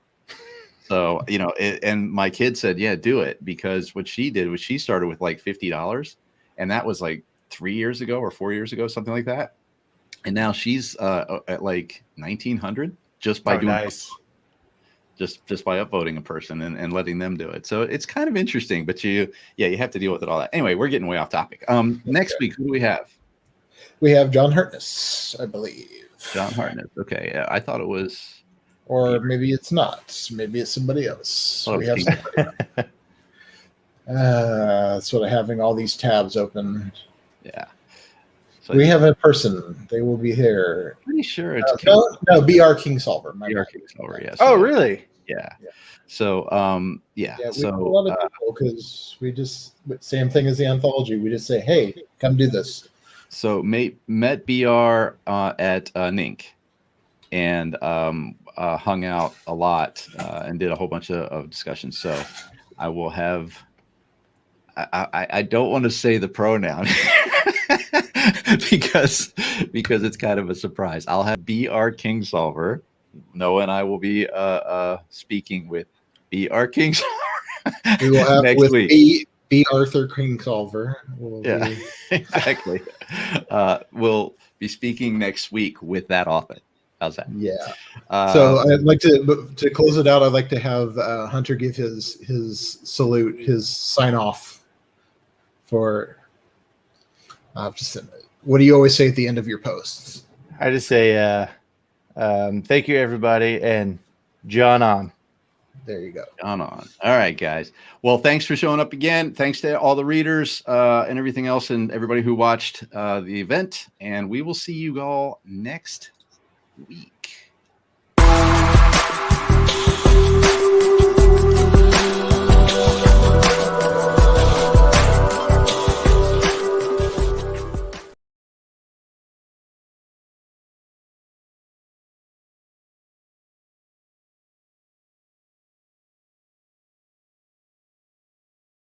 So, you know, and my kid said, yeah, do it, because what she did was she started with like $50, and that was like 3 years ago or 4 years ago, something like that. And now she's at like 1,900 just by doing just by upvoting a person and letting them do it. So it's kind of interesting, but you have to deal with it all that. Anyway, we're getting way off topic. Next week, who do we have? We have John Hartness, I believe. John Hartness. Okay. Yeah, I thought it was. Or maybe it's not. Maybe it's somebody else. Oh, we have somebody else. Sort of having all these tabs open. Yeah. So we have a person. They will be here. Pretty sure it's no, BR Kingsolver. BR Kingsolver, yes. Oh, really? Yeah. So, yeah. We so a lot of people, because we just same thing as the anthology. We just say, hey, come do this. So met BR at Nink, and hung out a lot and did a whole bunch of discussions. So I will have. I don't want to say the pronoun because it's kind of a surprise. I'll have BR Kingsolver. Noah and I will be speaking with BR Kingsolver. We will have next with week. B. Arthur Kingsolver. Yeah, exactly. We'll be speaking next week with that author. How's that? Yeah. So I'd like to close it out. I'd like to have Hunter give his salute, his sign off for. What do you always say at the end of your posts? I just say thank you, everybody, and John on. There you go. John on. All right, guys. Well, thanks for showing up again. Thanks to all the readers and everything else, and everybody who watched the event. And we will see you all next week.